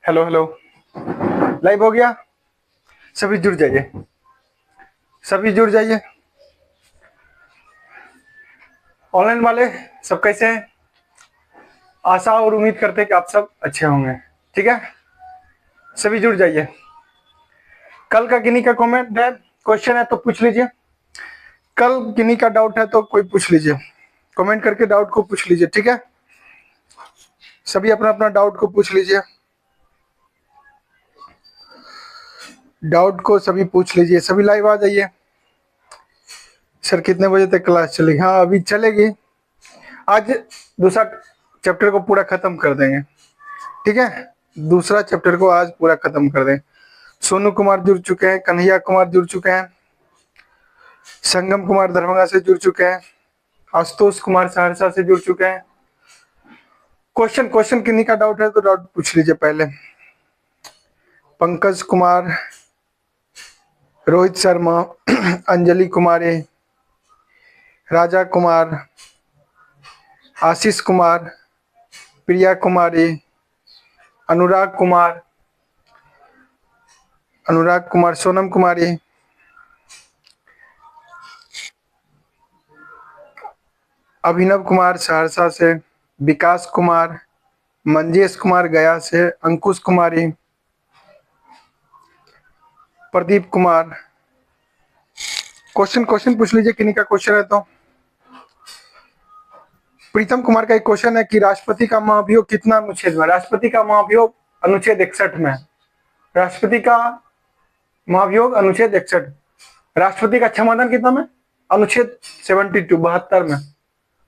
Hello hello. Live हो गया। सभी जुड़ जाइए, सभी जुड़ जाइए। ऑनलाइन वाले सब कैसे हैं? आशा और उम्मीद करते हैं कि आप सब अच्छे होंगे। ठीक है, सभी जुड़ जाइए। कल का किन्हीं का कमेंट है, क्वेश्चन है तो पूछ लीजिए। कल किन्हीं का डाउट है तो कोई पूछ लीजिए, कमेंट करके डाउट को पूछ लीजिए। ठीक है, सभी अपना अपना डाउट को पूछ लीजिए। डाउट को सभी पूछ लीजिए, सभी लाइव आ जाइए। सर कितने बजे तक क्लास चलेगी? हाँ अभी चलेगी। आज दूसरा चैप्टर को पूरा खत्म कर देंगे। ठीक है, दूसरा चैप्टर को आज पूरा खत्म कर दें। सोनू कुमार जुड़ चुके हैं, कन्हैया कुमार जुड़ चुके हैं, संगम कुमार दरभंगा से जुड़ चुके हैं, आशुतोष कुमार सहरसा से जुड़ चुके हैं। क्वेश्चन क्वेश्चन किन्हीं का डाउट है तो डाउट पूछ लीजिए पहले। पंकज कुमार, रोहित शर्मा, अंजलि कुमारी, राजा कुमार, आशीष कुमार, प्रिया कुमारी, अनुराग कुमार, सोनम कुमारी, अभिनव कुमार सहरसा से, विकास कुमार, मंजेश कुमार गया से, अंकुश कुमारी, प्रदीप कुमार। क्वेश्चन क्वेश्चन पूछ लीजिए किन्हीं का क्वेश्चन है तो। प्रीतम कुमार का एक क्वेश्चन है कि राष्ट्रपति का महाभियोग कितना अनुच्छेद में? राष्ट्रपति का महाभियोग अनुच्छेद 61 में। राष्ट्रपति का महाभियोग अनुच्छेद 61। राष्ट्रपति का क्षमादान कितना में? अनुच्छेद 72 72 में।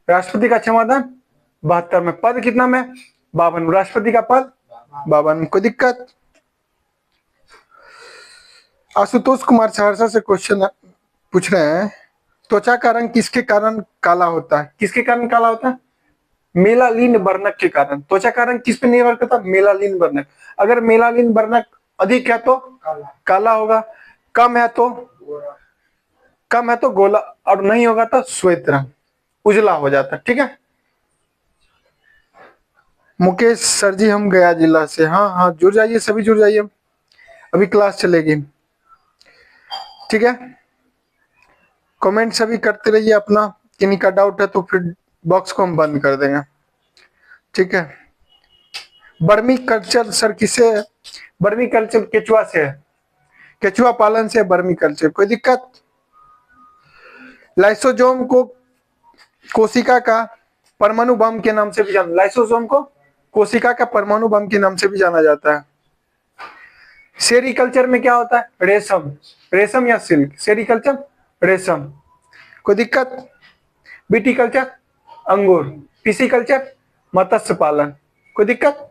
राष्ट्रपति का क्षमादान 72 में। पद कितना में? 52। राष्ट्रपति का पद 52। कोई दिक्कत? आशुतोष कुमार सहरसा से क्वेश्चन पूछ रहे हैं, त्वचा का रंग किसके कारण काला होता है? किसके कारण काला होता है? मेलानिन वर्णक के कारण। त्वचा का रंग किस पे निर्भर करता है? मेलानिन वर्णक। अगर मेलानिन वर्णक अधिक है तो काला होगा, कम है तो गोला, और नहीं होगा तो श्वेत रंग, उजला हो जाता है। ठीक है। मुकेश सर जी हम गया जिला से। हाँ हाँ जुड़ जाइए, सभी जुड़ जाइए, अभी क्लास चलेगी। ठीक है, कमेंट सभी करते रहिए अपना। किन्हीं का डाउट है तो फिर बॉक्स को हम बंद कर देंगे। ठीक है। बर्मी कल्चर सर किसे? बर्मी कल्चर केचुआ से है, केचुआ पालन से बर्मी कल्चर। कोई दिक्कत? लाइसोजोम को कोशिका का परमाणु बम के नाम से भी जाना, लाइसोसोम को कोशिका का परमाणु बम के नाम से भी जाना जाता है। सेरीकल्चर में क्या होता है? रेशम, रेशम या सिल्क। सेरीकल्चर रेशम। कोई दिक्कत? विटीकल्चर अंगूर, पिसीकल्चर मत्स्य पालन। कोई दिक्कत?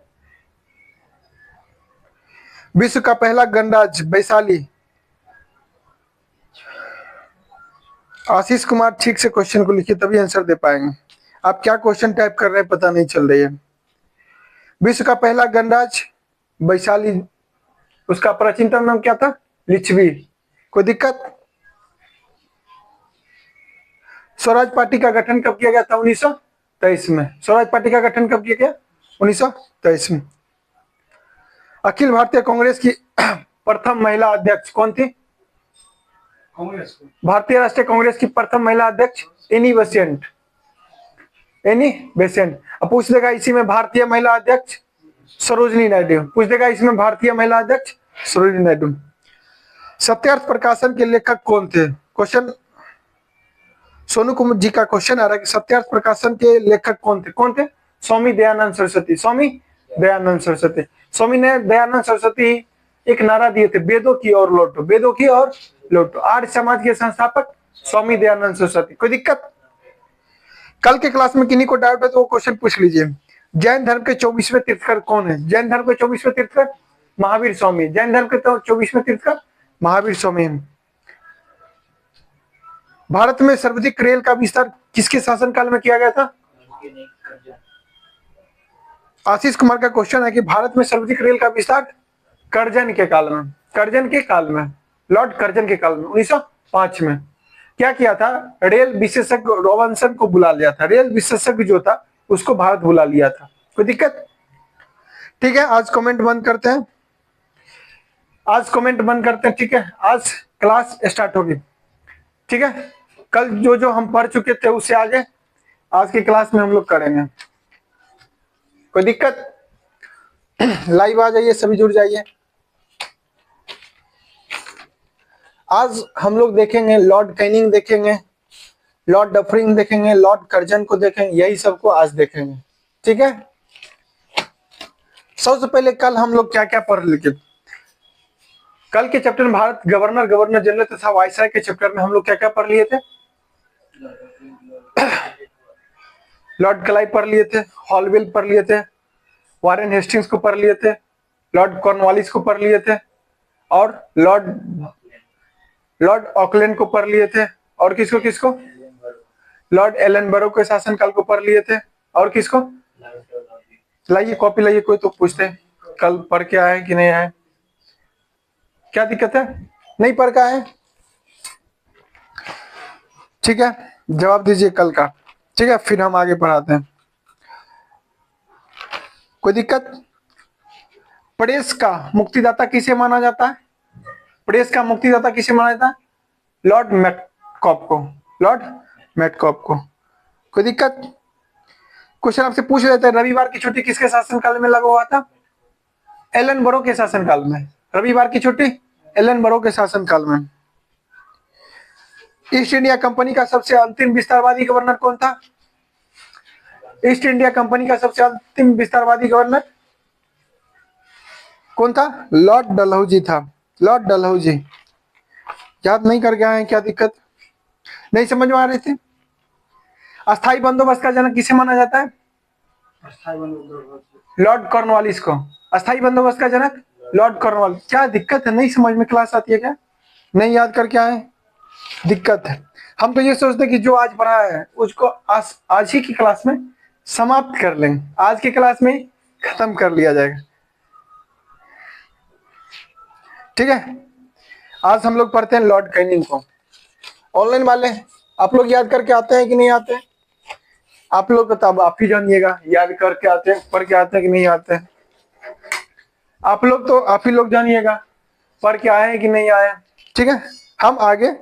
विश्व का पहला गणराज्य वैशाली। आशीष कुमार ठीक से क्वेश्चन को लिखिए तभी आंसर दे पाएंगे। आप क्या क्वेश्चन टाइप कर रहे हैं पता नहीं चल रही है। विश्व का पहला गणराज्य वैशाली, उसका प्राचीनतम नाम क्या था? लिच्छवी। कोई दिक्कत? स्वराज पार्टी का गठन कब किया गया था? 1923 में। स्वराज पार्टी का गठन कब किया गया? 1923 में। अखिल भारतीय कांग्रेस की प्रथम महिला अध्यक्ष कौन थी? भारतीय राष्ट्रीय कांग्रेस की प्रथम महिला अध्यक्ष एनी बेसेंट। Annie Besant. अब पूछ देगा इसी में भारतीय महिला अध्यक्ष सरोजिनी नायडू। पूछ देगा इसमें भारतीय महिला अध्यक्ष सरोजिनी नायडू। सत्यार्थ प्रकाशन के लेखक कौन थे? क्वेश्चन सोनू कुमार जी का क्वेश्चन आ रहा है कि सत्यार्थ प्रकाशन के लेखक कौन थे? कौन थे? स्वामी दयानंद सरस्वती। स्वामी दयानंद सरस्वती। स्वामी ने दयानंद सरस्वती एक नारा दिए थे, वेदों की ओर लौटो, वेदों की ओर लौटो। आर्य समाज के संस्थापक स्वामी दयानंद सरस्वती। कोई दिक्कत? कल के क्लास में किन्हीं को डाउट है तो वो क्वेश्चन पूछ लीजिए। जैन धर्म के 24वें तीर्थकर कौन है? जैन धर्म के 24वें तीर्थकर महावीर स्वामी। जैन धर्म के 24वें तीर्थकर महावीर स्वामी। भारत में सर्वाधिक रेल का विस्तार किसके शासनकाल में किया गया था? आशीष कुमार का क्वेश्चन है कि भारत में सर्वाधिक रेल का विस्तार कर्जन के काल में। कर्जन के काल में, लॉर्ड कर्जन के काल में 1905 में। क्या किया था? रेल विशेषज्ञ रॉबिन्सन को बुला लिया था। रेल विशेषज्ञ जो था उसको भारत बुला लिया था। कोई दिक्कत? ठीक है, आज कमेंट बंद करते हैं, आज कमेंट बंद करते हैं। ठीक है, आज क्लास स्टार्ट होगी। ठीक है, कल जो जो हम पढ़ चुके थे उससे आगे आज की क्लास में हम लोग करेंगे। कोई दिक्कत? लाइव आ जाइए, सभी जुड़ जाइए। आज हम लोग देखेंगे लॉर्ड कैनिंग, देखेंगे लॉर्ड डफरिंग, देखेंगे लॉर्ड कर्जन को देखेंगे, यही सबको आज देखेंगे। ठीक है, सबसे पहले कल हम लोग क्या क्या पढ़ लिए? कल के चैप्टर में भारत गवर्नर, गवर्नर जनरल तथा वायसराय के चैप्टर में हम लोग क्या क्या पढ़ लिए थे? लॉर्ड क्लाइव पढ़ लिए थे, हॉलविल पढ़ लिए थे, वारेन हेस्टिंग्स को पढ़ लिए थे, लॉर्ड कॉर्नवालिस को पढ़ लिए थे, और लॉर्ड ऑकलैंड को पढ़ लिए थे, और किसको किसको? लॉर्ड एलनबरो के शासनकाल को पढ़ लिए थे, और किसको? लाइए कॉपी लाइए, कोई तो पूछते हैं कल पढ़ के आए कि नहीं आए, क्या दिक्कत है? नहीं पढ़ के आए? ठीक है, जवाब दीजिए कल का। ठीक है, फिर हम आगे पढ़ाते हैं। कोई दिक्कत? प्रेस का मुक्तिदाता किसे माना जाता है? प्रेस का मुक्तिदाता किसे माना जाता है? लॉर्ड मेटकॉप को, लॉर्ड मेटकॉप को। कोई दिक्कत? क्वेश्चन आपसे पूछ लेते हैं, रविवार की छुट्टी किसके शासनकाल में लागू हुआ था? एलन के शासनकाल में। रविवार की छुट्टी एलन के शासनकाल में। ईस्ट इंडिया कंपनी का सबसे अंतिम विस्तारवादी गवर्नर कौन था? ईस्ट इंडिया कंपनी का सबसे अंतिम विस्तारवादी गवर्नर कौन था? लॉर्ड डलहौजी था, लॉर्ड डलहौजी। याद नहीं करके आए, क्या दिक्कत? नहीं समझ में आ रही थी? अस्थायी बंदोबस्त का जनक किसे माना जाता है? लॉर्ड कॉर्नवालिस को। अस्थायी बंदोबस्त का जनक लॉर्ड कॉर्नवालिस। क्या दिक्कत है? नहीं समझ में क्लास आती है क्या? नहीं याद करके आए, दिक्कत है। हम तो ये सोचते कि जो आज पढ़ा है उसको आज ही की क्लास में समाप्त कर लेंगे, आज की क्लास में खत्म कर लिया जाएगा। ठीक है, आज हम लोग पढ़ते हैं लॉर्ड कैनिंग को। ऑनलाइन वाले आप लोग याद करके आते हैं कि नहीं आते हैं? आप लोग तो अब आप ही जानिएगा, याद करके आते हैं, पढ़ के आते हैं कि नहीं आते हैं? आप लोग तो आप ही लोग जानिएगा, पढ़ के आए हैं कि नहीं आए। ठीक है, हम आगे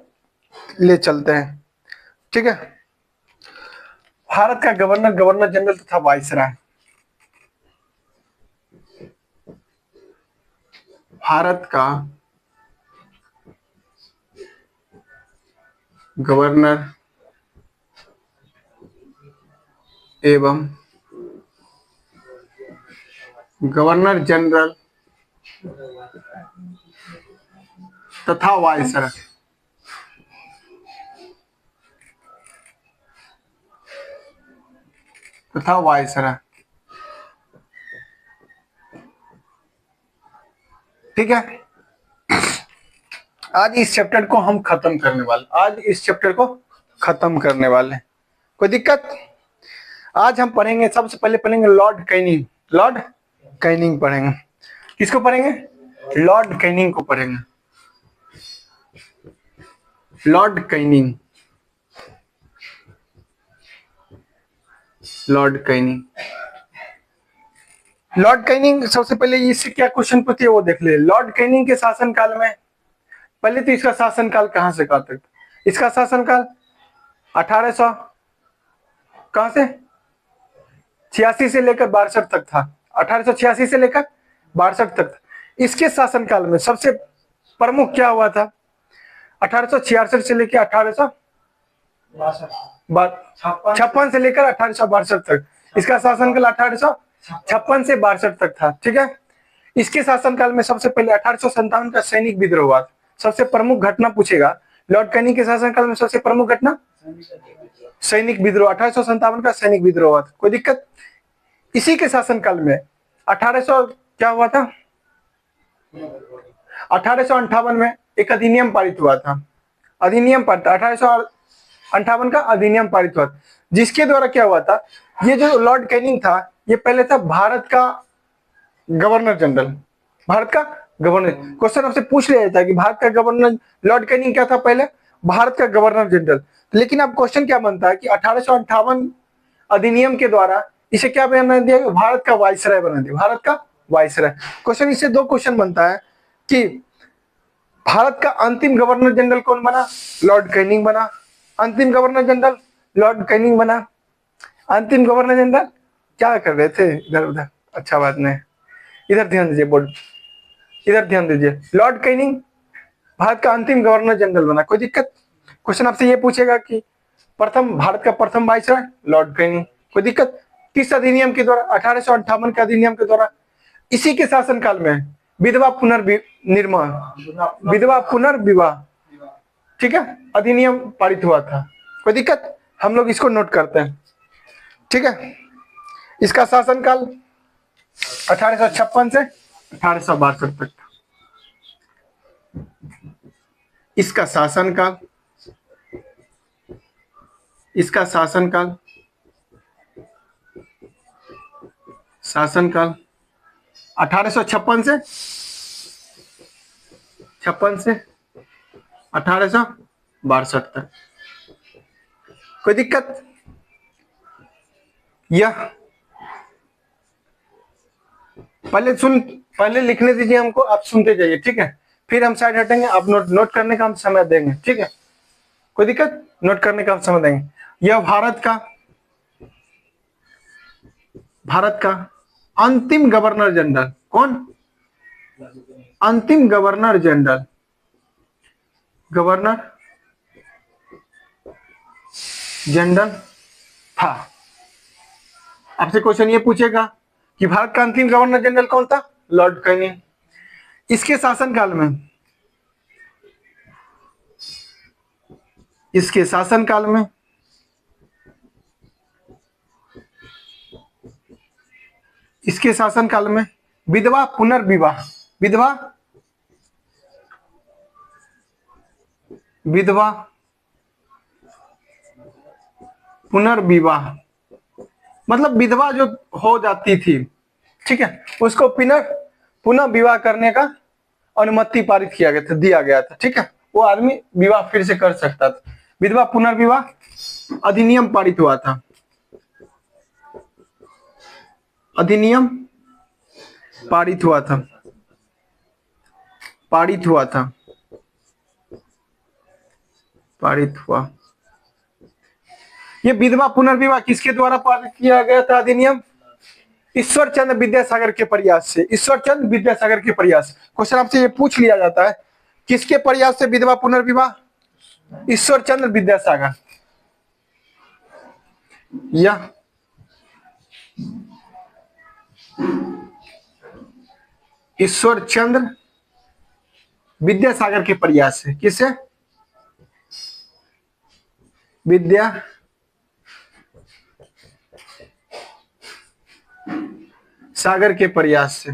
ले चलते हैं। ठीक है, भारत का गवर्नर, गवर्नर जनरल तथा वायसराय। भारत का गवर्नर एवं गवर्नर जनरल तथा वायसराय ठीक है, आज इस चैप्टर को हम खत्म करने वाले, आज इस चैप्टर को खत्म करने वाले। कोई दिक्कत? आज हम पढ़ेंगे, सबसे पहले पढ़ेंगे लॉर्ड कैनिंग। लॉर्ड कैनिंग पढ़ेंगे। किसको पढ़ेंगे? लॉर्ड कैनिंग को पढ़ेंगे। Lord Canning, Lord Canning, Lord Canning. सबसे पहले इससे क्या क्वेश्चन पूछती है वो देख ले। लॉर्ड कैनिंग के शासनकाल में, पहले तो इसका शासनकाल कहां से कहां तक? इसका शासनकाल 1800 कहां से 86 से लेकर 62 तक था। 1886 से लेकर 62 तक था। इसके शासनकाल में सबसे प्रमुख क्या हुआ था? 1866 से लेकर 1856 से लेकर 1862 तक। इसका शासनकाल 1856 से 62 तक था। ठीक है, इसके शासनकाल में सबसे पहले 1857 का सैनिक विद्रोह हुआ। सबसे प्रमुख घटना पूछेगा, लॉर्ड कैनिंग के शासनकाल में सबसे प्रमुख घटना सैनिक विद्रोह, 1857 का सैनिक विद्रोह हुआ था। कोई दिक्कत? इसी के शासनकाल में 1800 क्या हुआ था? 1858 में एक अधिनियम पारित हुआ था। अधिनियम पारित 1858 का अधिनियम पारित हुआ, जिसके द्वारा क्या हुआ था? ये जो लॉर्ड कैनिंग था, ये पहले था भारत का गवर्नर जनरल। भारत का गवर्नर, क्वेश्चन आपसे पूछ लिया जाता है कि भारत का गवर्नर लॉर्ड कैनिंग क्या था? पहले भारत का गवर्नर जनरल। लेकिन अब क्वेश्चन क्या बनता है कि 1858 अधिनियम के द्वारा इसे क्या बना दिया? भारत का वायसराय बना दिया। भारत का वाइसराय। क्वेश्चन इससे दो क्वेश्चन बनता है कि भारत का अंतिम गवर्नर जनरल कौन बना? लॉर्ड कैनिंग बना। अंतिम गवर्नर जनरल लॉर्ड कैनिंग बना। अंतिम गवर्नर जनरल क्या कर रहे थे इधर उधर, अच्छा बात नहीं, इधर ध्यान दीजिए बोर्ड, इधर ध्यान दीजिए। लॉर्ड कैनिंग भारत का अंतिम गवर्नर जनरल बना। कोई दिक्कत? क्वेश्चन आपसे ये पूछेगा कि प्रथम भारत का प्रथम वाइसराय लॉर्ड कैनिंग। कोई दिक्कत? किस अधिनियम के द्वारा? 1858 के अधिनियम के द्वारा। इसी के शासनकाल में विधवा पुनर्निर्माण, विधवा पुनर्विवाह, ठीक है, अधिनियम पारित हुआ था। कोई दिक्कत? हम लोग इसको नोट करते हैं, ठीक है। इसका शासनकाल 1856 से 1862 तक। इसका शासनकाल, इसका शासनकाल, शासनकाल 1856 से 1862 तक। कोई दिक्कत? यह पहले लिखने दीजिए हमको, आप सुनते जाइए, ठीक है। फिर हम साइड हटेंगे, आप नोट करने का हम समय देंगे, ठीक है। कोई दिक्कत? नोट करने का हम समय देंगे। यह भारत का अंतिम गवर्नर जनरल, कौन? अंतिम गवर्नर जनरल, गवर्नर जनरल था। आपसे क्वेश्चन ये पूछेगा कि भारत का अंतिम गवर्नर जनरल कौन था? Lord Canning. इसके शासनकाल में, इसके शासनकाल में इसके शासनकाल में विधवा पुनर्विवाह, विधवा पुनर्विवाह मतलब विधवा जो हो जाती थी, ठीक है, उसको पुनः विवाह करने का अनुमति पारित किया गया था, दिया गया था, ठीक है। वो आदमी विवाह फिर से कर सकता था। विधवा पुनर्विवाह अधिनियम पारित हुआ था, अधिनियम पारित हुआ था, पारित हुआ। ये विधवा पुनर्विवाह किसके द्वारा पारित किया गया था अधिनियम? ईश्वर चंद्र विद्यासागर के प्रयास से। ईश्वर चंद्र विद्यासागर के प्रयास। क्वेश्चन आपसे ये पूछ लिया जाता है, किसके प्रयास से विधवा पुनर्विवाह? ईश्वर चंद्र विद्यासागर। यह ईश्वर चंद्र विद्यासागर के प्रयास से। किससे? सागर के प्रयास से,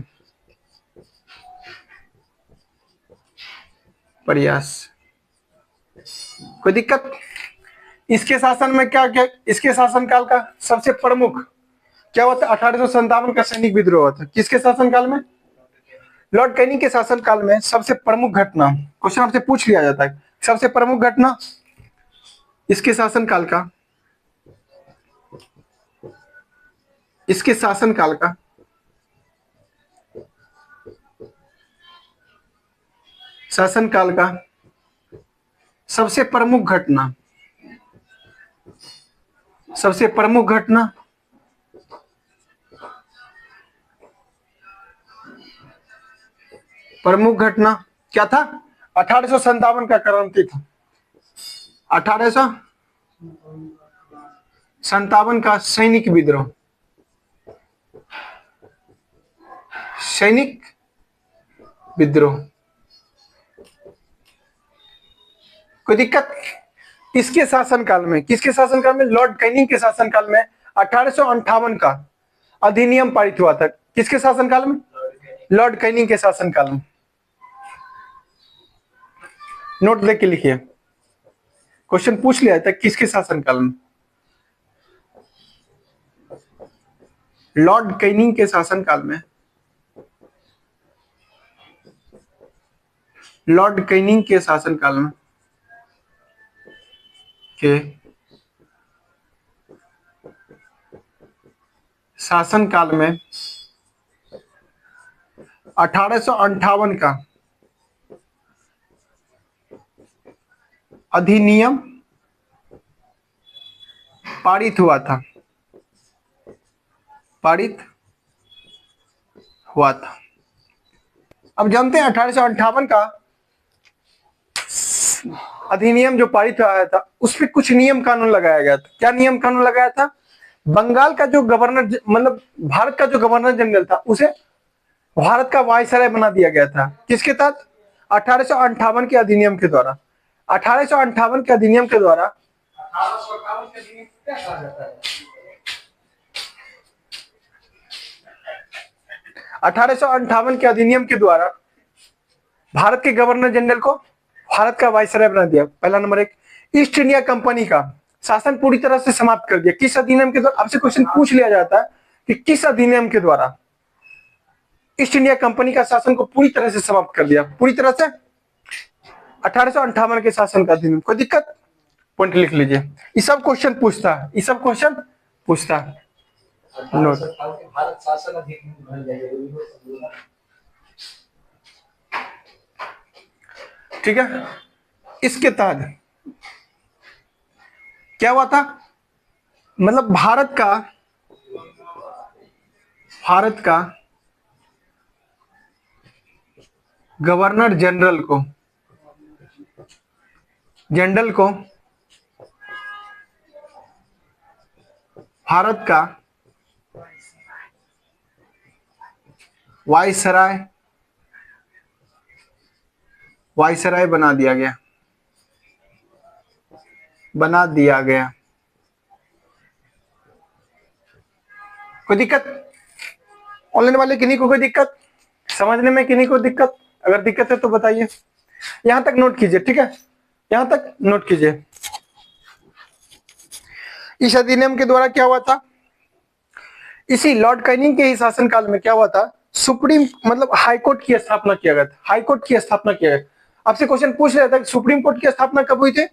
कोई दिक्कत? इसके शासन में क्या क्या, इसके शासनकाल का सबसे प्रमुख क्या हुआ था? 1857 का सैनिक विद्रोह हुआ था। किसके शासनकाल में? लॉर्ड कैनिंग के शासनकाल में सबसे प्रमुख घटना। क्वेश्चन आपसे पूछ लिया जाता है, सबसे प्रमुख घटना इसके शासनकाल का, इसके शासनकाल का सबसे प्रमुख घटना, सबसे प्रमुख घटना क्या था? 1857 का क्रांति था। 1857 का सैनिक विद्रोह, सैनिक विद्रोह। कोई दिक्कत? इसके शासनकाल में, किसके शासनकाल में? लॉर्ड कैनिंग के शासनकाल में 1858 का अधिनियम पारित हुआ था। किसके शासनकाल में? लॉर्ड कैनिंग के शासनकाल में। नोट लेके लिखिए, क्वेश्चन पूछ लिया था किसके शासनकाल में? लॉर्ड कैनिंग के शासनकाल में, लॉर्ड कैनिंग के शासनकाल में के शासनकाल में 1858 का अधिनियम पारित हुआ था, पारित हुआ था। अब जानते हैं 1858 का अधिनियम जो पारित हुआ था उस पर कुछ नियम कानून लगाया गया था। क्या नियम कानून लगाया था? बंगाल का जो गवर्नर, मतलब भारत का जो गवर्नर जनरल था, उसे भारत का वायसराय बना दिया गया था। किसके तहत? 1858 के अधिनियम के द्वारा। 1858 के अधिनियम के द्वारा 1858 के अधिनियम के द्वारा भारत के गवर्नर जनरल को भारत का वायसराय बना दिया। पहला नंबर एक, ईस्ट इंडिया कंपनी का शासन पूरी तरह से समाप्त कर दिया। किस अधिनियम के द्वारा? आपसे क्वेश्चन पूछ लिया जाता है कि किस अधिनियम के द्वारा ईस्ट इंडिया कंपनी का शासन को पूरी तरह से समाप्त कर दिया? पूरी तरह से 1858 के शासन का अधिनियम। कोई दिक्कत? पॉइंट लिख लीजिए। ये सब क्वेश्चन पूछता है, ये सब क्वेश्चन पूछता है। नोट, भारत शासन अधिनियम, ठीक है। इसके तहत क्या हुआ था? मतलब भारत का गवर्नर जनरल को भारत का वायसराय बना दिया गया। कोई दिक्कत? ऑनलाइन वाले किन्हीं को कोई दिक्कत समझने में? किन्हीं को दिक्कत? अगर दिक्कत है तो बताइए। यहां तक नोट कीजिए, ठीक है, यहां तक नोट कीजिए। इस अधिनियम के द्वारा क्या हुआ था? इसी लॉर्ड कैनिंग के ही शासनकाल में क्या हुआ था? सुप्रीम, मतलब हाईकोर्ट की स्थापना किया गया था। हाईकोर्ट की स्थापना किया गया। आपसे क्वेश्चन पूछ रहा था कि सुप्रीम कोर्ट की स्थापना कब हुई थी?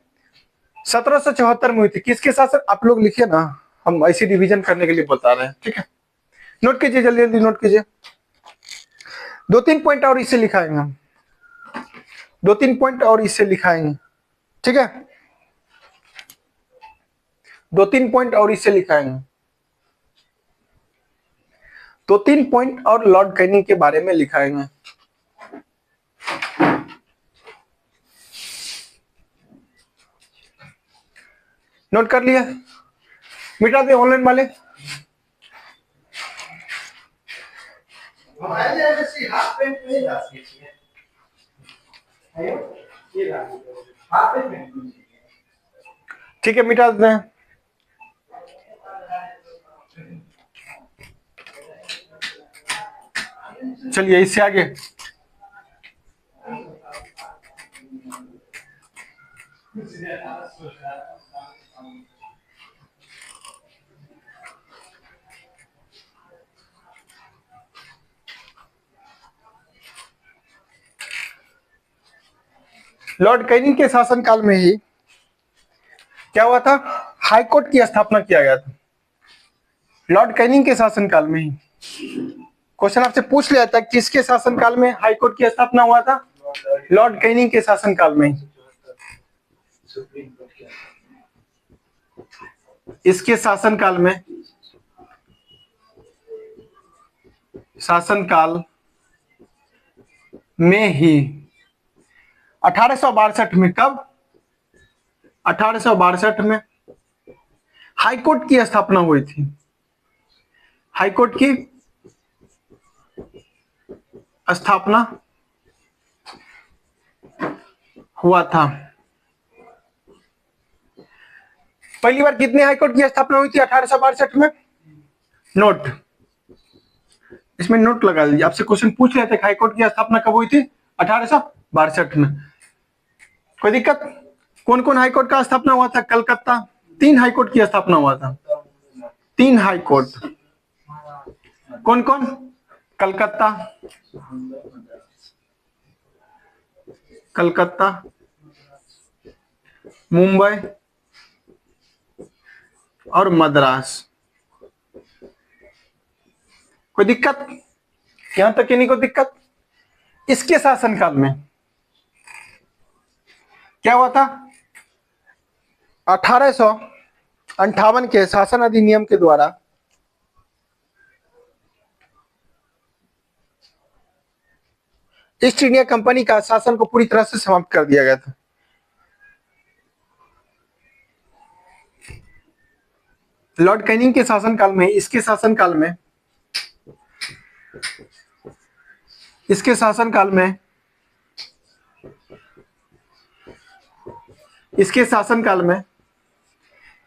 1774 में हुई थी। किसके शासन? आप लोग लिखिए ना, हम ऐसी रिवीजन करने के लिए बता रहे हैं, ठीक है। नोट कीजिए, जल्दी जल्दी नोट कीजिए। 2-3 पॉइंट और इससे लिखाएंगे हम, 2-3 पॉइंट और इससे लिखाएंगे, ठीक है। 2-3 पॉइंट और इससे लिखाएंगे, 2-3 पॉइंट और लॉर्ड कैनिंग के बारे में लिखाएंगे। नोट कर लिया? मिटा दे ऑनलाइन वाले। ठीक है, मिटा देते हैं। चलिए इससे आगे। लॉर्ड कैनिंग के शासनकाल में ही क्या हुआ था? हाईकोर्ट की स्थापना किया गया था। लॉर्ड कैनिंग के शासनकाल में ही। क्वेश्चन आपसे पूछ लिया था किसके शासनकाल में हाईकोर्ट की स्थापना हुआ था? लॉर्ड कैनिंग के शासनकाल में ही। इसके शासनकाल में ही 1862 में, कब? 1862 में हाईकोर्ट की स्थापना हुई थी। हाईकोर्ट की स्थापना हुआ था। पहली बार कितने हाईकोर्ट की स्थापना हुई थी 1862 में? नोट, इसमें नोट लगा लीजिए। आपसे क्वेश्चन पूछ रहे थे कि हाईकोर्ट की स्थापना कब हुई थी? 1862 में। कोई दिक्कत? कौन कौन हाईकोर्ट का स्थापना हुआ था? कलकत्ता, 3 हाईकोर्ट की स्थापना हुआ था। 3 हाईकोर्ट कौन कौन? कलकत्ता, मुंबई और मद्रास। कोई दिक्कत? यहां तक किन्हीं को दिक्कत? इसके शासनकाल में क्या हुआ था? 1858 के शासन अधिनियम के द्वारा ईस्ट इंडिया कंपनी का शासन को पूरी तरह से समाप्त कर दिया गया था। लॉर्ड कैनिंग के शासनकाल में, इसके शासनकाल में, इसके शासनकाल में, इसके शासनकाल में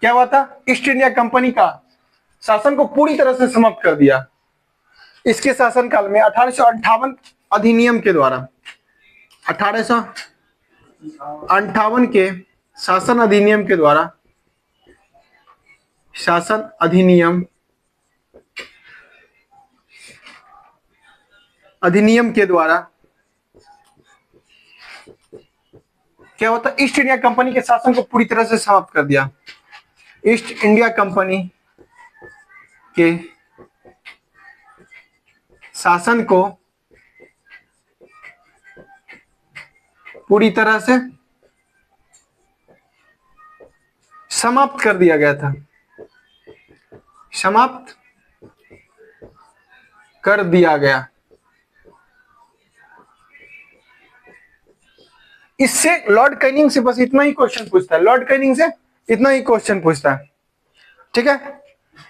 क्या हुआ था? ईस्ट इंडिया कंपनी का शासन को पूरी तरह से समाप्त कर दिया। इसके शासनकाल में 1858 अधिनियम के द्वारा, 1858 के शासन अधिनियम के द्वारा, शासन अधिनियम के द्वारा क्या होता? ईस्ट इंडिया कंपनी के शासन को पूरी तरह से समाप्त कर दिया। ईस्ट इंडिया कंपनी के शासन को पूरी तरह से समाप्त कर दिया गया था। समाप्त कर दिया गया। इससे लॉर्ड कैनिंग से बस इतना ही क्वेश्चन पूछता है। लॉर्ड कैनिंग से इतना ही क्वेश्चन पूछता है। ठीक है,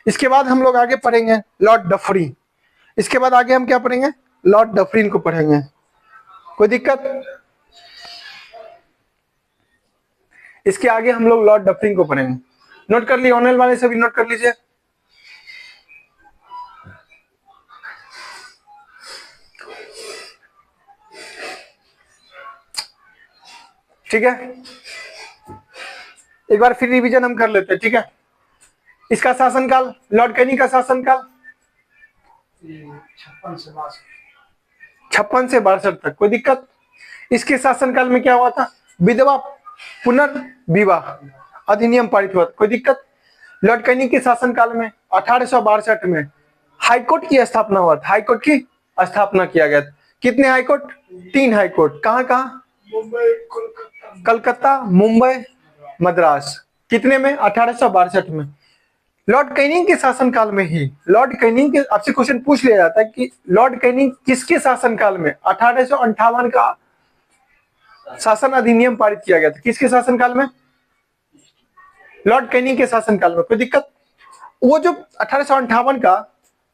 इसके बाद हम लोग आगे पढ़ेंगे लॉर्ड डफरी। इसके बाद आगे हम क्या पढ़ेंगे? लॉर्ड डफरिन को पढ़ेंगे। कोई दिक्कत? इसके आगे हम लोग लॉर्ड डफरिन को पढ़ेंगे। नोट कर लिए? ऑनलाइन वाले सभी नोट कर लीजिए। ठीक है, एक बार फिर रिवीजन हम कर लेते हैं। ठीक है, इसका शासनकाल, लॉर्ड कैनिंग का शासनकाल 56 से 62 तक। कोई दिक्कत? इसके शासनकाल में क्या हुआ था? विधवा पुनर्विवाह अधिनियम पारित हुआ। कोई दिक्कत? लॉर्ड कैनिंग के शासनकाल में 1862 में हाईकोर्ट की स्थापना हुआ था। हाईकोर्ट की स्थापना किया गया था। कितने हाईकोर्ट? 3 हाईकोर्ट। कहां कहां? कलकत्ता, मुंबई, मद्रास। कितने में? 1862 में। लॉर्ड कैनिंग के शासनकाल में ही, लॉर्ड कैनिंग के, आपसे क्वेश्चन पूछ लिया जाता है कि लॉर्ड कैनिंग किसके शासनकाल में 1858 का शासन अधिनियम पारित किया गया था? किसके शासनकाल में? लॉर्ड कैनिंग के शासनकाल में। कोई दिक्कत? वो जो 1858 का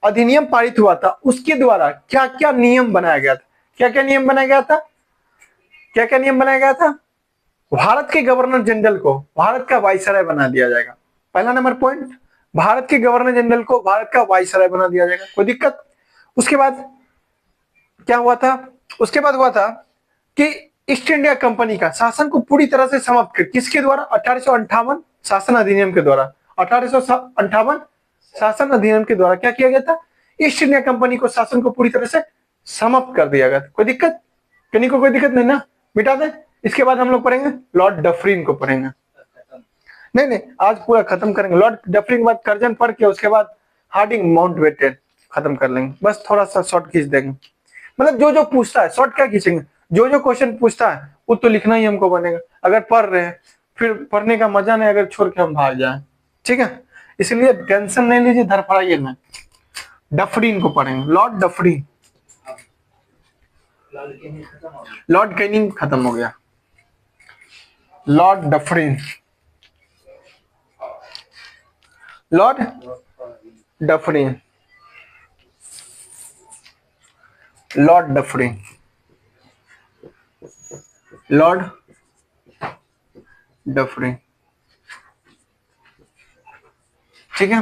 अधिनियम पारित हुआ था, उसके द्वारा क्या क्या नियम बनाया गया था? क्या क्या नियम बनाया गया था? क्या क्या नियम बनाया गया था? भारत के गवर्नर जनरल को भारत का वाइसराय बना दिया जाएगा। पहला नंबर पॉइंट, भारत के गवर्नर जनरल को भारत का वाइसराय बना दिया जाएगा। कोई दिक्कत? उसके बाद क्या हुआ था? उसके बाद हुआ था कि ईस्ट इंडिया कंपनी का शासन को पूरी तरह से समाप्त कर, किसके द्वारा? 1858 शासन अधिनियम के द्वारा। 1858 शासन अधिनियम के द्वारा क्या किया गया था? ईस्ट इंडिया कंपनी को शासन को पूरी तरह से समाप्त कर दिया गया था। कोई दिक्कत? कहीं को कोई दिक्कत नहीं ना? मिटा दे। इसके बाद हम लोग पढ़ेंगे लॉर्ड डफरिन को पढ़ेंगे। नहीं नहीं, आज पूरा खत्म करेंगे। लॉर्ड डफरिन के बाद कर्जन पढ़ के उसके बाद हार्डिंग माउंटबेटन खत्म कर लेंगे। बस थोड़ा सा शॉर्ट खींच देंगे। मतलब जो जो पूछता है शॉर्ट क्या खींचेंगे, जो जो क्वेश्चन पूछता है वो तो लिखना ही हमको बनेगा। अगर पढ़ रहे हैं फिर पढ़ने का मजा नहीं अगर छोड़ के हम भाग जाए। ठीक है, इसलिए टेंशन नहीं लीजिए, धरफड़ाइए ना। डफरिन को पढ़ेंगे, लॉर्ड डफरिन। लॉर्ड कैनिंग खत्म हो गया, Lord Dufferin. Lord Dufferin, Lord Dufferin, Lord Dufferin. ठीक है,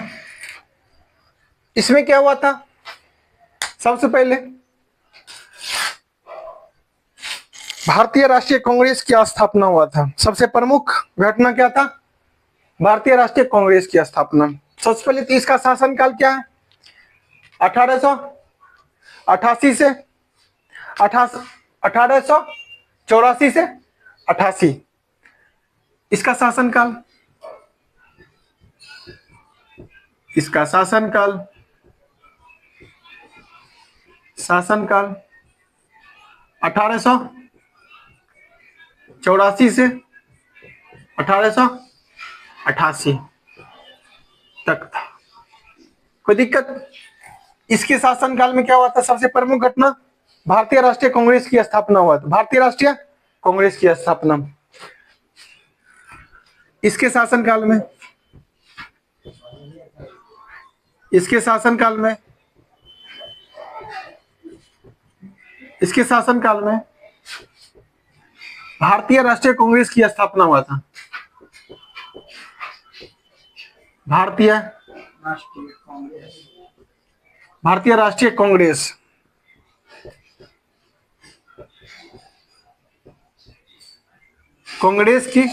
इसमें क्या हुआ था? सबसे पहले भारतीय राष्ट्रीय कांग्रेस की स्थापना हुआ था। सबसे प्रमुख घटना क्या था? भारतीय राष्ट्रीय कांग्रेस की स्थापना। सबसे पहले तो इसका शासनकाल क्या है? 1888 से 1884 से 88 इसका शासनकाल। इसका शासनकाल 1884 से 1888 तक था। कोई दिक्कत? इसके शासनकाल में क्या हुआ था? सबसे प्रमुख घटना भारतीय राष्ट्रीय कांग्रेस की स्थापना हुआ था। भारतीय राष्ट्रीय कांग्रेस की स्थापना इसके शासनकाल में, इसके शासनकाल में, इसके शासनकाल में भारतीय राष्ट्रीय कांग्रेस की स्थापना हुआ था। भारतीय राष्ट्रीय कांग्रेस कांग्रेस की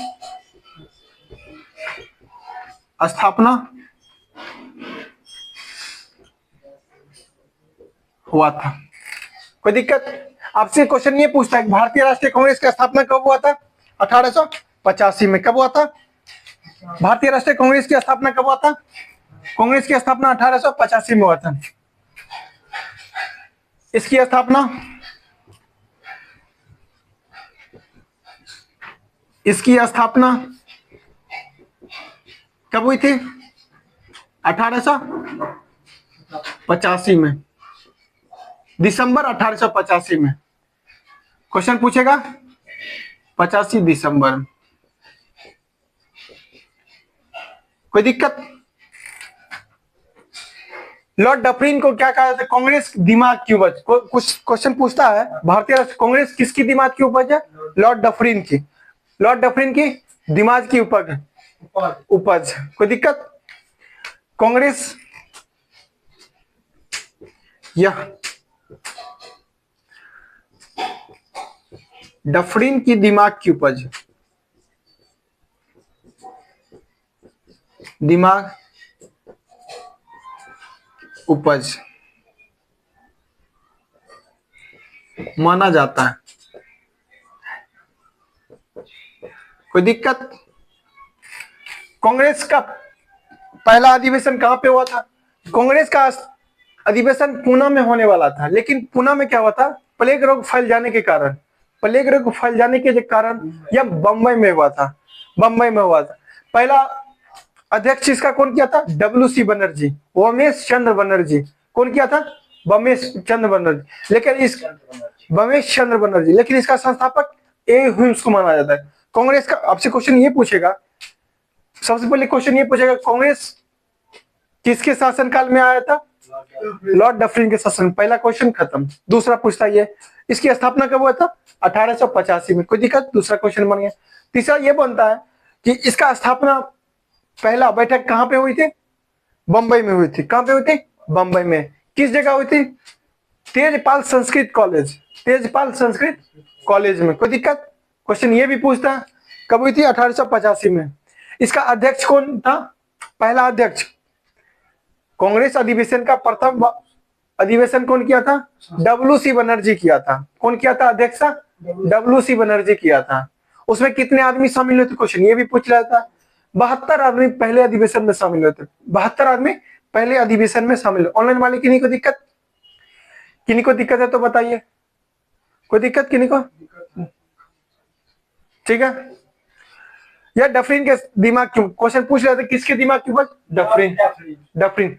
स्थापना हुआ था। कोई दिक्कत? आपसे क्वेश्चन ये पूछता है भारतीय राष्ट्रीय कांग्रेस की स्थापना कब हुआ था? 1885 में। कब हुआ था? भारतीय राष्ट्रीय कांग्रेस की स्थापना कब हुआ था? कांग्रेस की स्थापना 1885 में हुआ था। इसकी स्थापना, इसकी स्थापना कब हुई थी? 1885 में, दिसंबर 1885 में। क्वेश्चन पूछेगा 85 दिसंबर। कोई दिक्कत? लॉर्ड डफरिन को क्या कहा जाता है? कांग्रेस दिमाग की उपज। कुछ क्वेश्चन पूछता है भारतीय कांग्रेस किसकी दिमाग की उपज है? लॉर्ड डफरिन की। लॉर्ड डफरिन की दिमाग की उपज। कोई दिक्कत? कांग्रेस यह डफरिन की दिमाग की उपज, दिमाग उपज माना जाता है। कोई दिक्कत? कांग्रेस का पहला अधिवेशन कहां पे हुआ था? कांग्रेस का अधिवेशन पुणे में होने वाला था, लेकिन पुणे में क्या हुआ था? प्लेग रोग फैल जाने के कारण, प्लेग रोग फैल जाने के कारण यह बंबई में हुआ था। बंबई में हुआ था। पहला अध्यक्ष इसका कौन किया था? WC बनर्जी, उमेश चंद्र बनर्जी। कौन किया था? बमेश चंद्र बनर्जी। लेकिन इस बमेश चंद्र बनर्जी, लेकिन इसका संस्थापक ए ह्यूम्स को माना जाता है। कांग्रेस का आपसे क्वेश्चन ये पूछेगा, सबसे पहले क्वेश्चन ये पूछेगा कांग्रेस किसके शासनकाल में आया था? लॉर्ड डफरिन के शासन। पहला क्वेश्चन खत्म। दूसरा पूछता है इसकी स्थापना कब हुआ था? 1885 में। कोई दिक्कत? दूसरा क्वेश्चन बन गया। तीसरा ये बनता है कि इसका स्थापना पहला बैठक कहां पे हुई थी? बंबई में हुई थी। कहां पे हुई थी? बंबई में। किस जगह हुई थी? तेजपाल संस्कृत कॉलेज, तेजपाल संस्कृत कॉलेज में। कोई दिक्कत? क्वेश्चन ये भी पूछता है कब हुई थी? 1885 में। इसका अध्यक्ष कौन था? पहला अध्यक्ष कांग्रेस अधिवेशन का प्रथम अधिवेशन कौन किया था? WC बनर्जी किया था। कौन किया था अध्यक्ष? WC बनर्जी किया था। उसमें कितने आदमी शामिल हुए थे? क्वेश्चन ये भी पूछ रहा था। 72 आदमी पहले अधिवेशन में शामिल हुए थे। 72 आदमी पहले अधिवेशन में शामिल हुए। ऑनलाइन वाले किन्हीं को दिक्कत? किन्हीं को दिक्कत है तो बताइए। कोई दिक्कत किन्हीं को? ठीक है। यह डफरिन के दिमाग क्यों क्वेश्चन पूछ रहे थे? किसके दिमाग की उपज? डफरिन। डफरिन।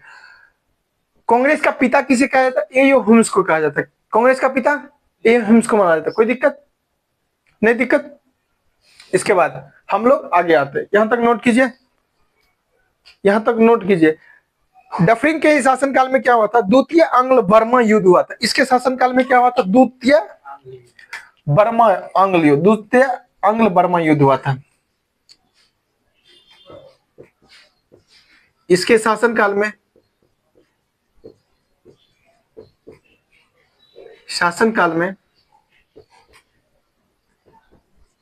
कांग्रेस का पिता किसे कहा जाता है? ए ह्यूम्स को कहा जाता है। कांग्रेस का पिता ए ह्यूम्स को माना जाता है। कोई दिक्कत? नहीं दिक्कत? इसके बाद हम लोग आगे आते हैं। यहां तक नोट कीजिए, यहां तक नोट कीजिए। डफरिन के शासनकाल में क्या हुआ था? द्वितीय आंग्ल बर्मा युद्ध हुआ था। इसके शासनकाल में क्या हुआ था? द्वितीय बर्मा आंग्ल युद्ध, द्वितीय आंग्ल बर्मा युद्ध हुआ था। इसके शासनकाल में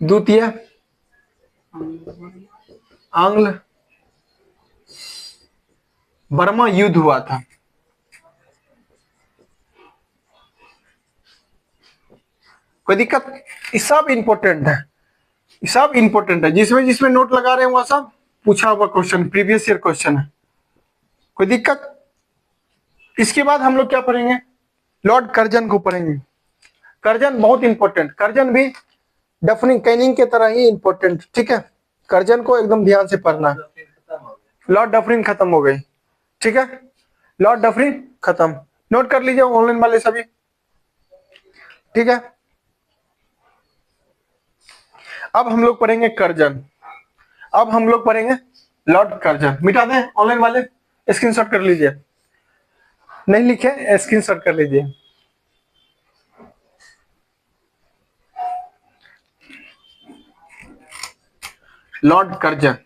द्वितीय आंग्ल बर्मा युद्ध हुआ था। कोई दिक्कत? ये सब इंपॉर्टेंट है, सब इंपॉर्टेंट है। जिसमें जिसमें नोट लगा रहे हैं वह सब पूछा हुआ क्वेश्चन, प्रीवियस ईयर क्वेश्चन है। कोई दिक्कत? इसके बाद हम लोग क्या पढ़ेंगे? लॉर्ड कर्जन को पढ़ेंगे। कर्जन बहुत इंपॉर्टेंट, कर्जन भी डफरिन कैनिंग के तरह ही इंपॉर्टेंट, ठीक है। कर्जन को एकदम ध्यान से पढ़ना। खत्म हो गया। लॉर्ड डफरिन खत्म हो गई, ठीक है, लॉर्ड डफरिन खत्म, नोट कर लीजिए ऑनलाइन वाले सभी, ठीक है। अब हम लोग पढ़ेंगे कर्जन, अब हम लोग पढ़ेंगे लॉर्ड कर्जन। मिटा दें ऑनलाइन वाले, स्क्रीनशॉट कर लीजिए, नहीं लिखे स्क्रीनशॉट कर लीजिए। लॉर्ड कर्जन,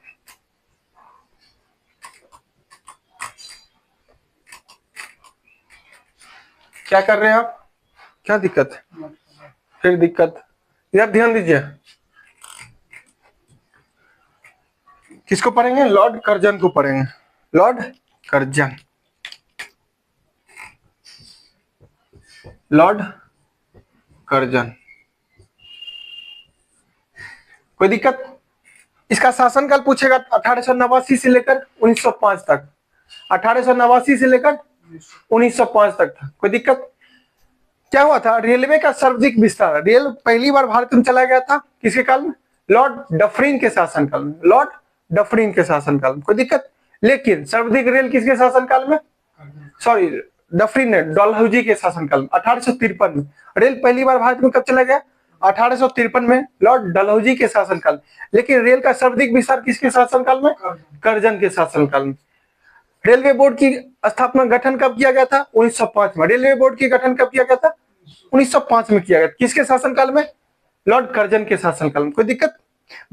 क्या कर रहे हैं आप, क्या दिक्कत है, फिर दिक्कत, इधर ध्यान दीजिए। किसको पढ़ेंगे, लॉर्ड कर्जन को पढ़ेंगे, लॉर्ड कर्जन, लॉर्ड कर्जन। कोई दिक्कत, इसका शासनकाल पूछेगा 1889 से लेकर 1905 तक, 1889 से लेकर 1905 तक था। कोई दिक्कत, क्या हुआ था, रेलवे का सर्वाधिक विस्तार, रेल पहली बार भारत में चला गया था किसके काल में, लॉर्ड डफरिन के शासनकाल में, लॉर्ड डफरिन के शासनकाल में। कोई दिक्कत, लेकिन सर्वाधिक रेल किसके शासनकाल में, सॉरी डफरिन ने, डलहौजी के शासनकाल में 1853 में। रेल पहली बार भारत में कब चला गया, 1853 में, लॉर्ड डलहौजी के शासनकाल। लेकिन रेल का सर्वाधिक विस्तार किसके शासनकाल में, कर्जन के शासनकाल में। रेलवे बोर्ड की स्थापना गठन कब किया गया था, 1905 में। रेलवे बोर्ड की गठन कब किया गया था, 1905 में किया गया। किसके शासनकाल में, लॉर्ड कर्जन के शासनकाल में। कोई दिक्कत,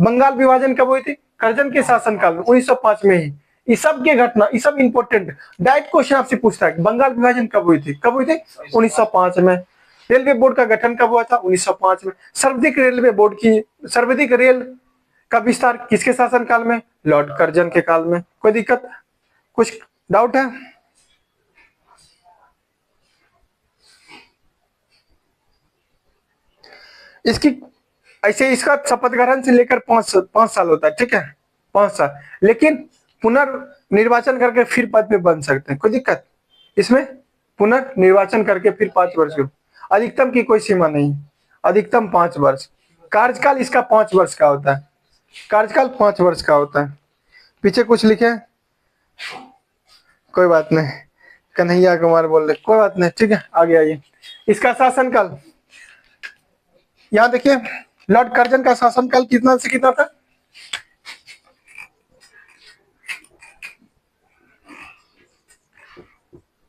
बंगाल विभाजन कब हुई थी, कर्जन के शासनकाल में, 1905 में ही। ये सब के घटना, ये सब इंपॉर्टेंट डायरेक्ट क्वेश्चन आपसे पूछता है, बंगाल विभाजन कब हुई थी, कब हुई थी, 1905 में। रेलवे बोर्ड का गठन कब हुआ था, 1905 में। सर्वाधिक रेलवे बोर्ड की, सर्वाधिक रेल का विस्तार किसके शासनकाल में, लॉर्ड कर्जन के काल में। कोई दिक्कत, कुछ डाउट है, इसकी ऐसे इसका शपथ ग्रहण से लेकर 5 साल होता है, ठीक है, 5 साल। लेकिन पुनर्निर्वाचन करके फिर पद पे बन सकते हैं, कोई दिक्कत, इसमें पुनर्निर्वाचन करके फिर 5 वर्ष के, अधिकतम की कोई सीमा नहीं, अधिकतम 5 वर्ष। कार्यकाल इसका 5 वर्ष का होता है, कार्यकाल 5 वर्ष का होता है। पीछे कुछ लिखे, कोई बात नहीं, कन्हैया कुमार बोल रहे, कोई बात नहीं, ठीक है, आगे आइए। इसका शासनकाल यहाँ देखिए, लॉर्ड कर्जन का शासनकाल कितना से कितना था,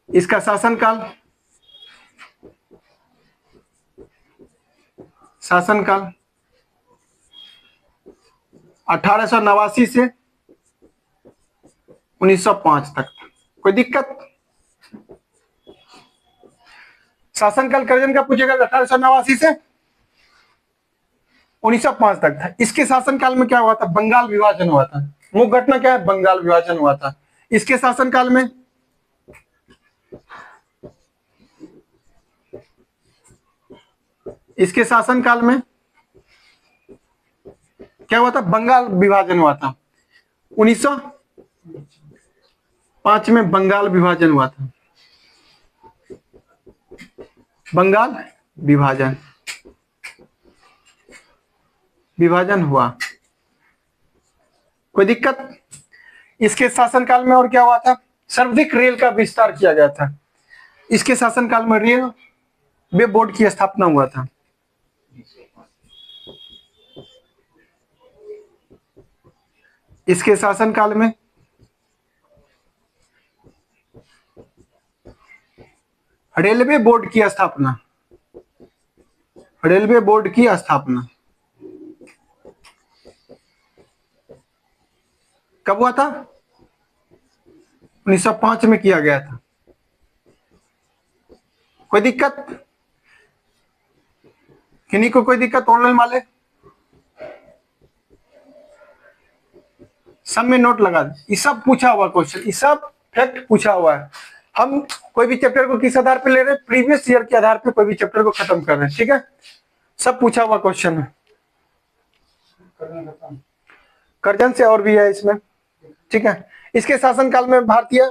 इसका शासनकाल 1889 से 1905 तक। कोई दिक्कत, शासनकाल कर्जन का पूछेगा 1889 से 1905 तक था। इसके शासनकाल में क्या हुआ था, बंगाल विभाजन हुआ था। मुख्य घटना क्या है, बंगाल विभाजन हुआ था इसके शासनकाल में। इसके शासनकाल में क्या हुआ था, बंगाल विभाजन हुआ था। 1905 में बंगाल विभाजन हुआ था, बंगाल विभाजन हुआ। कोई दिक्कत, इसके शासनकाल में और क्या हुआ था, सर्वाधिक रेल का विस्तार किया गया था। इसके शासनकाल में रेलवे बोर्ड की स्थापना हुआ था। इसके शासनकाल में रेलवे बोर्ड की स्थापना, रेलवे बोर्ड की स्थापना कब हुआ था, 1905 में किया गया था। कोई दिक्कत, किन्हीं को कोई दिक्कत, ऑनलाइन वाले सब में नोट लगा दे। ये सब पूछा हुआ क्वेश्चन, ये सब फैक्ट पूछा हुआ है। हम कोई भी चैप्टर को किस आधार पे ले रहे हैं, प्रीवियस ईयर के आधार पे कोई भी चैप्टर को खत्म कर रहे हैं, ठीक है। सब पूछा हुआ क्वेश्चन है, कर्जन से और भी है इसमें, ठीक है। इसके शासनकाल में भारतीय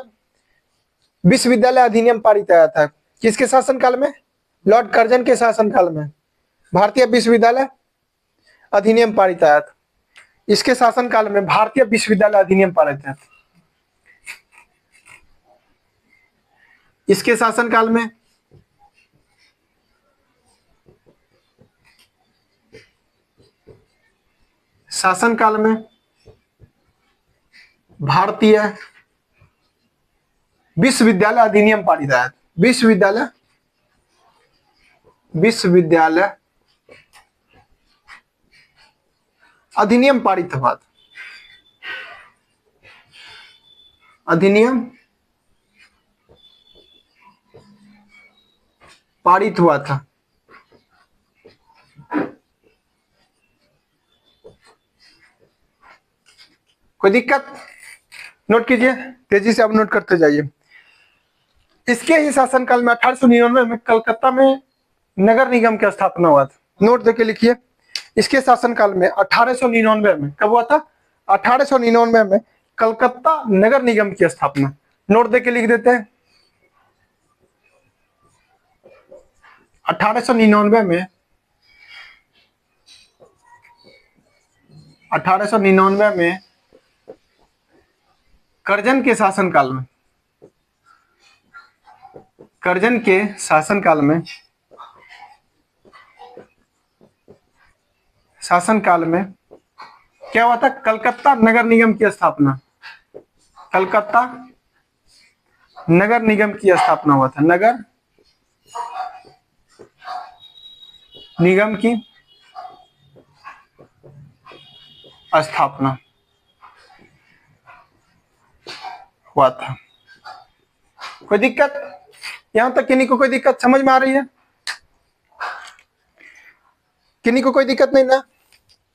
विश्वविद्यालय अधिनियम पारित आया था। किसके शासनकाल में, लॉर्ड कर्जन के शासनकाल में। भारतीय विश्वविद्यालय अधिनियम पारित आया था। इसके शासनकाल में भारतीय विश्वविद्यालय अधिनियम पारित आया था। इसके शासनकाल में भारतीय विश्वविद्यालय अधिनियम पारित आया था। विश्वविद्यालय अधिनियम पारित हुआ था। अधिनियम पारित हुआ था। कोई दिक्कत? नोट कीजिए, तेजी से आप नोट करते जाइए। इसके ही शासनकाल में 1899 में कलकत्ता में नगर निगम की स्थापना हुआ था। नोट देके लिखिए, इसके शासनकाल में 1899 में कब हुआ था? 1899 में कलकत्ता नगर निगम की स्थापना। नोट देके लिख देते हैं। 1899 में करजन के शासनकाल में क्या हुआ था? कलकत्ता नगर निगम की स्थापना। कलकत्ता नगर निगम की स्थापना हुआ था। नगर निगम की स्थापना हुआ था। कोई दिक्कत? यहां तक किन्हीं को कोई दिक्कत समझ में आ रही है? किन्हीं को कोई दिक्कत नहीं ना?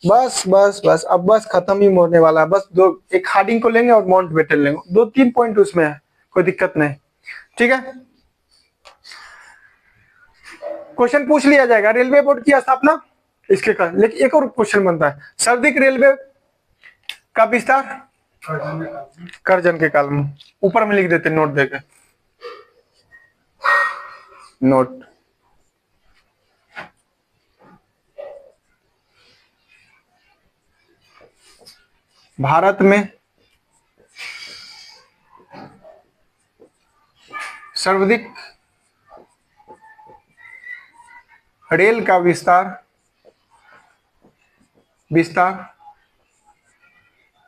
बस बस बस, अब बस खत्म ही होने वाला है। बस एक हार्डिंग को लेंगे और माउंटबेटन लेंगे, 2-3 पॉइंट उसमें है, कोई दिक्कत नहीं। ठीक है, क्वेश्चन पूछ लिया जाएगा। रेलवे बोर्ड की स्थापना इसके कारण। लेकिन एक और क्वेश्चन बनता है, सर्वाधिक रेलवे का विस्तार करजन के काल में। ऊपर में लिख देते नोट देके, नोट। भारत में सर्वाधिक रेल का विस्तार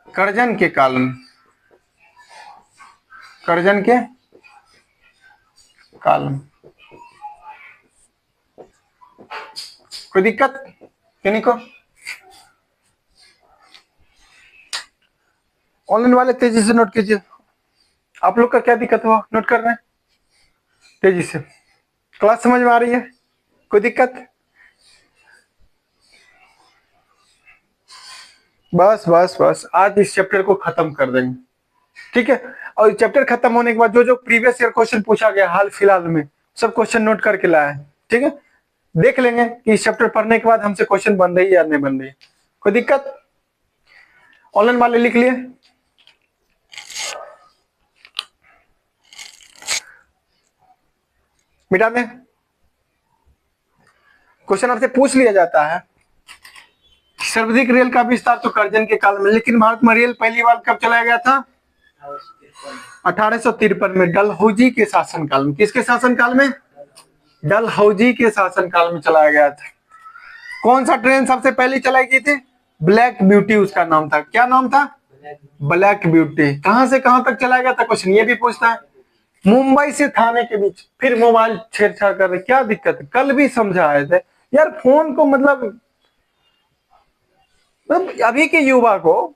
करजन के काल में। करजन के काल में। कोई दिक्कत किन्हीं को? ऑनलाइन वाले तेजी से नोट कीजिए। आप लोग का क्या दिक्कत हुआ? नोट कर रहे हैं तेजी से। क्लास समझ में आ रही है? कोई दिक्कत? बस बस बस, आज इस चैप्टर को खत्म कर देंगे। ठीक है, और चैप्टर खत्म होने के बाद जो जो प्रीवियस ईयर क्वेश्चन पूछा गया हाल फिलहाल में, सब क्वेश्चन नोट करके लाया है। ठीक है, देख लेंगे कि इस चैप्टर पढ़ने के बाद हमसे क्वेश्चन बन रही है या नहीं बन रही है। कोई दिक्कत? ऑनलाइन वाले लिख लिए? मिटा दें। क्वेश्चन आपसे पूछ लिया जाता है, सर्वाधिक रेल का विस्तार तो करजन के काल में, लेकिन भारत में रेल पहली बार कब चलाया गया था? 1853 में, डलहौजी के शासनकाल में। किसके शासनकाल में? डलहौजी के शासनकाल में चलाया गया था। कौन सा ट्रेन सबसे पहले चलाई गई थी? ब्लैक ब्यूटी उसका नाम था। क्या नाम था? Black beauty. कहां से कहां तक चलाया गया था? क्वेश्चन ये भी पूछता है। मुंबई से थाने के बीच। फिर मोबाइल छेड़छाड़ कर रहे, क्या दिक्कत है? कल भी समझा आए थे यार, फोन को मतलब अभी के युवा को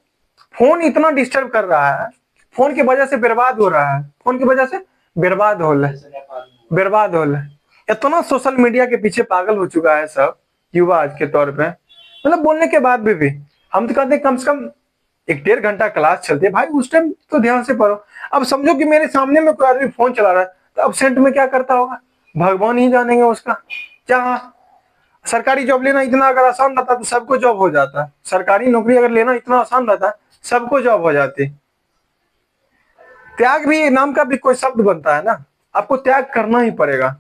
फोन इतना डिस्टर्ब कर रहा है, फोन की वजह से बर्बाद हो रहा है। फोन की वजह से बर्बाद हो रहा है। इतना सोशल मीडिया के पीछे पागल हो चुका है सब युवा आज के तौर पे। मतलब बोलने के बाद भी हम तो कहते हैं कम से कम 1-1.5 घंटा क्लास चलती है भाई, उस टाइम तो ध्यान से पढ़ो। अब समझो कि मेरे सामने में कोई आदमी फोन चला रहा है, तो अब्सेंट में क्या करता होगा भगवान ही जानेंगे उसका। क्या सरकारी जॉब लेना इतना अगर आसान रहता तो सबको जॉब हो जाता। सरकारी नौकरी अगर लेना इतना आसान रहता सबको जॉब हो जाती। त्याग भी नाम का भी कोई शब्द बनता है ना, आपको त्याग करना ही पड़ेगा।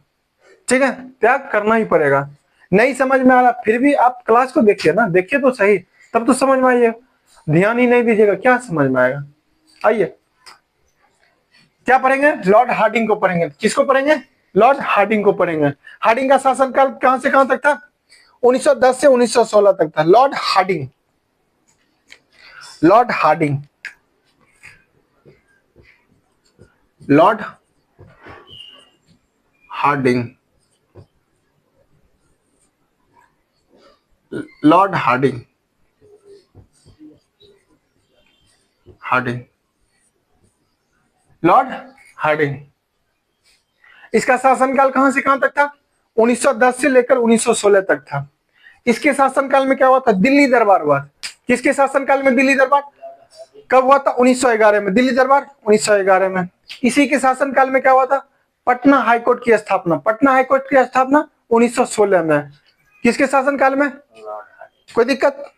ठीक है, त्याग करना ही पड़ेगा। नहीं समझ में आ रहा फिर भी आप क्लास को देखिए ना, देखिए तो सही, तब तो समझ में आइए। ध्यान ही नहीं दीजिएगा क्या समझ में आएगा। आइए क्या पढ़ेंगे, लॉर्ड हार्डिंग को पढ़ेंगे। किसको पढ़ेंगे, लॉर्ड हार्डिंग को पढ़ेंगे। हार्डिंग का शासनकाल कहां से कहां तक था, 1910 से 1916 तक था। Lord Hardinge, Lord Hardinge, Lord Hardinge, Lord Hardinge, Hardinge, Lord Hardinge. इसका शासनकाल कहां से कहां तक था, 1910 से लेकर 1916 तक था। इसके शासनकाल में क्या हुआ था, दिल्ली दरबार हुआ। किसके शासनकाल में दिल्ली दरबार, कब हुआ था, 1911 में। दिल्ली दरबार 1911 में। इसी के शासनकाल में क्या हुआ था, पटना हाईकोर्ट की स्थापना। पटना हाईकोर्ट की स्थापना 1916 में। किसके शासनकाल में, कोई दिक्कत,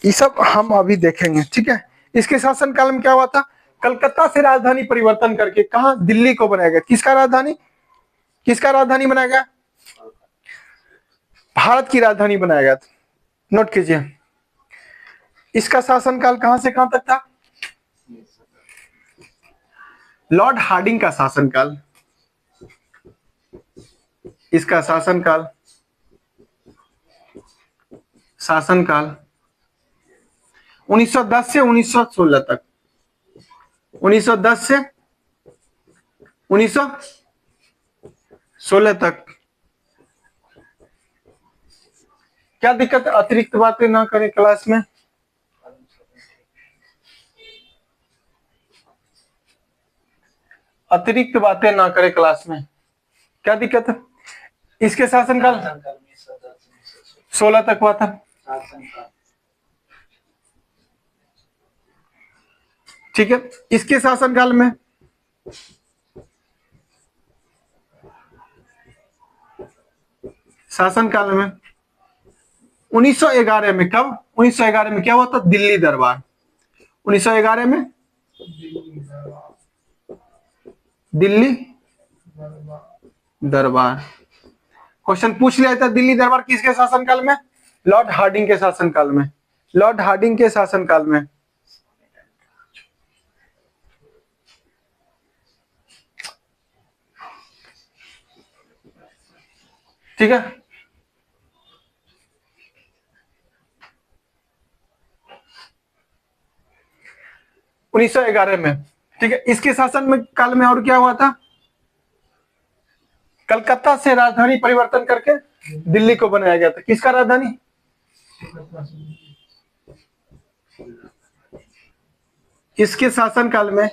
ये सब हम अभी देखेंगे, ठीक है। इसके शासनकाल में क्या हुआ था, कलकत्ता से राजधानी परिवर्तन करके कहा, दिल्ली को बनाया गया। किसका राजधानी, किसका राजधानी बनाया गया, भारत की राजधानी बनाया गया था। नोट कीजिए, इसका शासनकाल कहां से कहां तक था, लॉर्ड हार्डिंग का शासनकाल, इसका शासनकाल, शासनकाल 1910 से 1916 तक, 1910 से 1916 तक। क्या दिक्कत, अतिरिक्त बातें ना करें क्लास में, अतिरिक्त बातें ना करें क्लास में, क्या दिक्कत है। इसके शासनकाल 16 तक हुआ था, ठीक है। इसके शासनकाल में शासनकाल में 1911 में, कब, 1911 में क्या हुआ था, दिल्ली दरबार। 1911 में दिल्ली दरबार। क्वेश्चन पूछ लिया था, दिल्ली दरबार किसके शासनकाल में, लॉर्ड हार्डिंग के शासनकाल में, लॉर्ड हार्डिंग के शासनकाल में। ठीक है, 1911 में, ठीक है। इसके शासन में काल में और क्या हुआ था, कलकत्ता से राजधानी परिवर्तन करके दिल्ली को बनाया गया था। किसका राजधानी, इसके शासनकाल में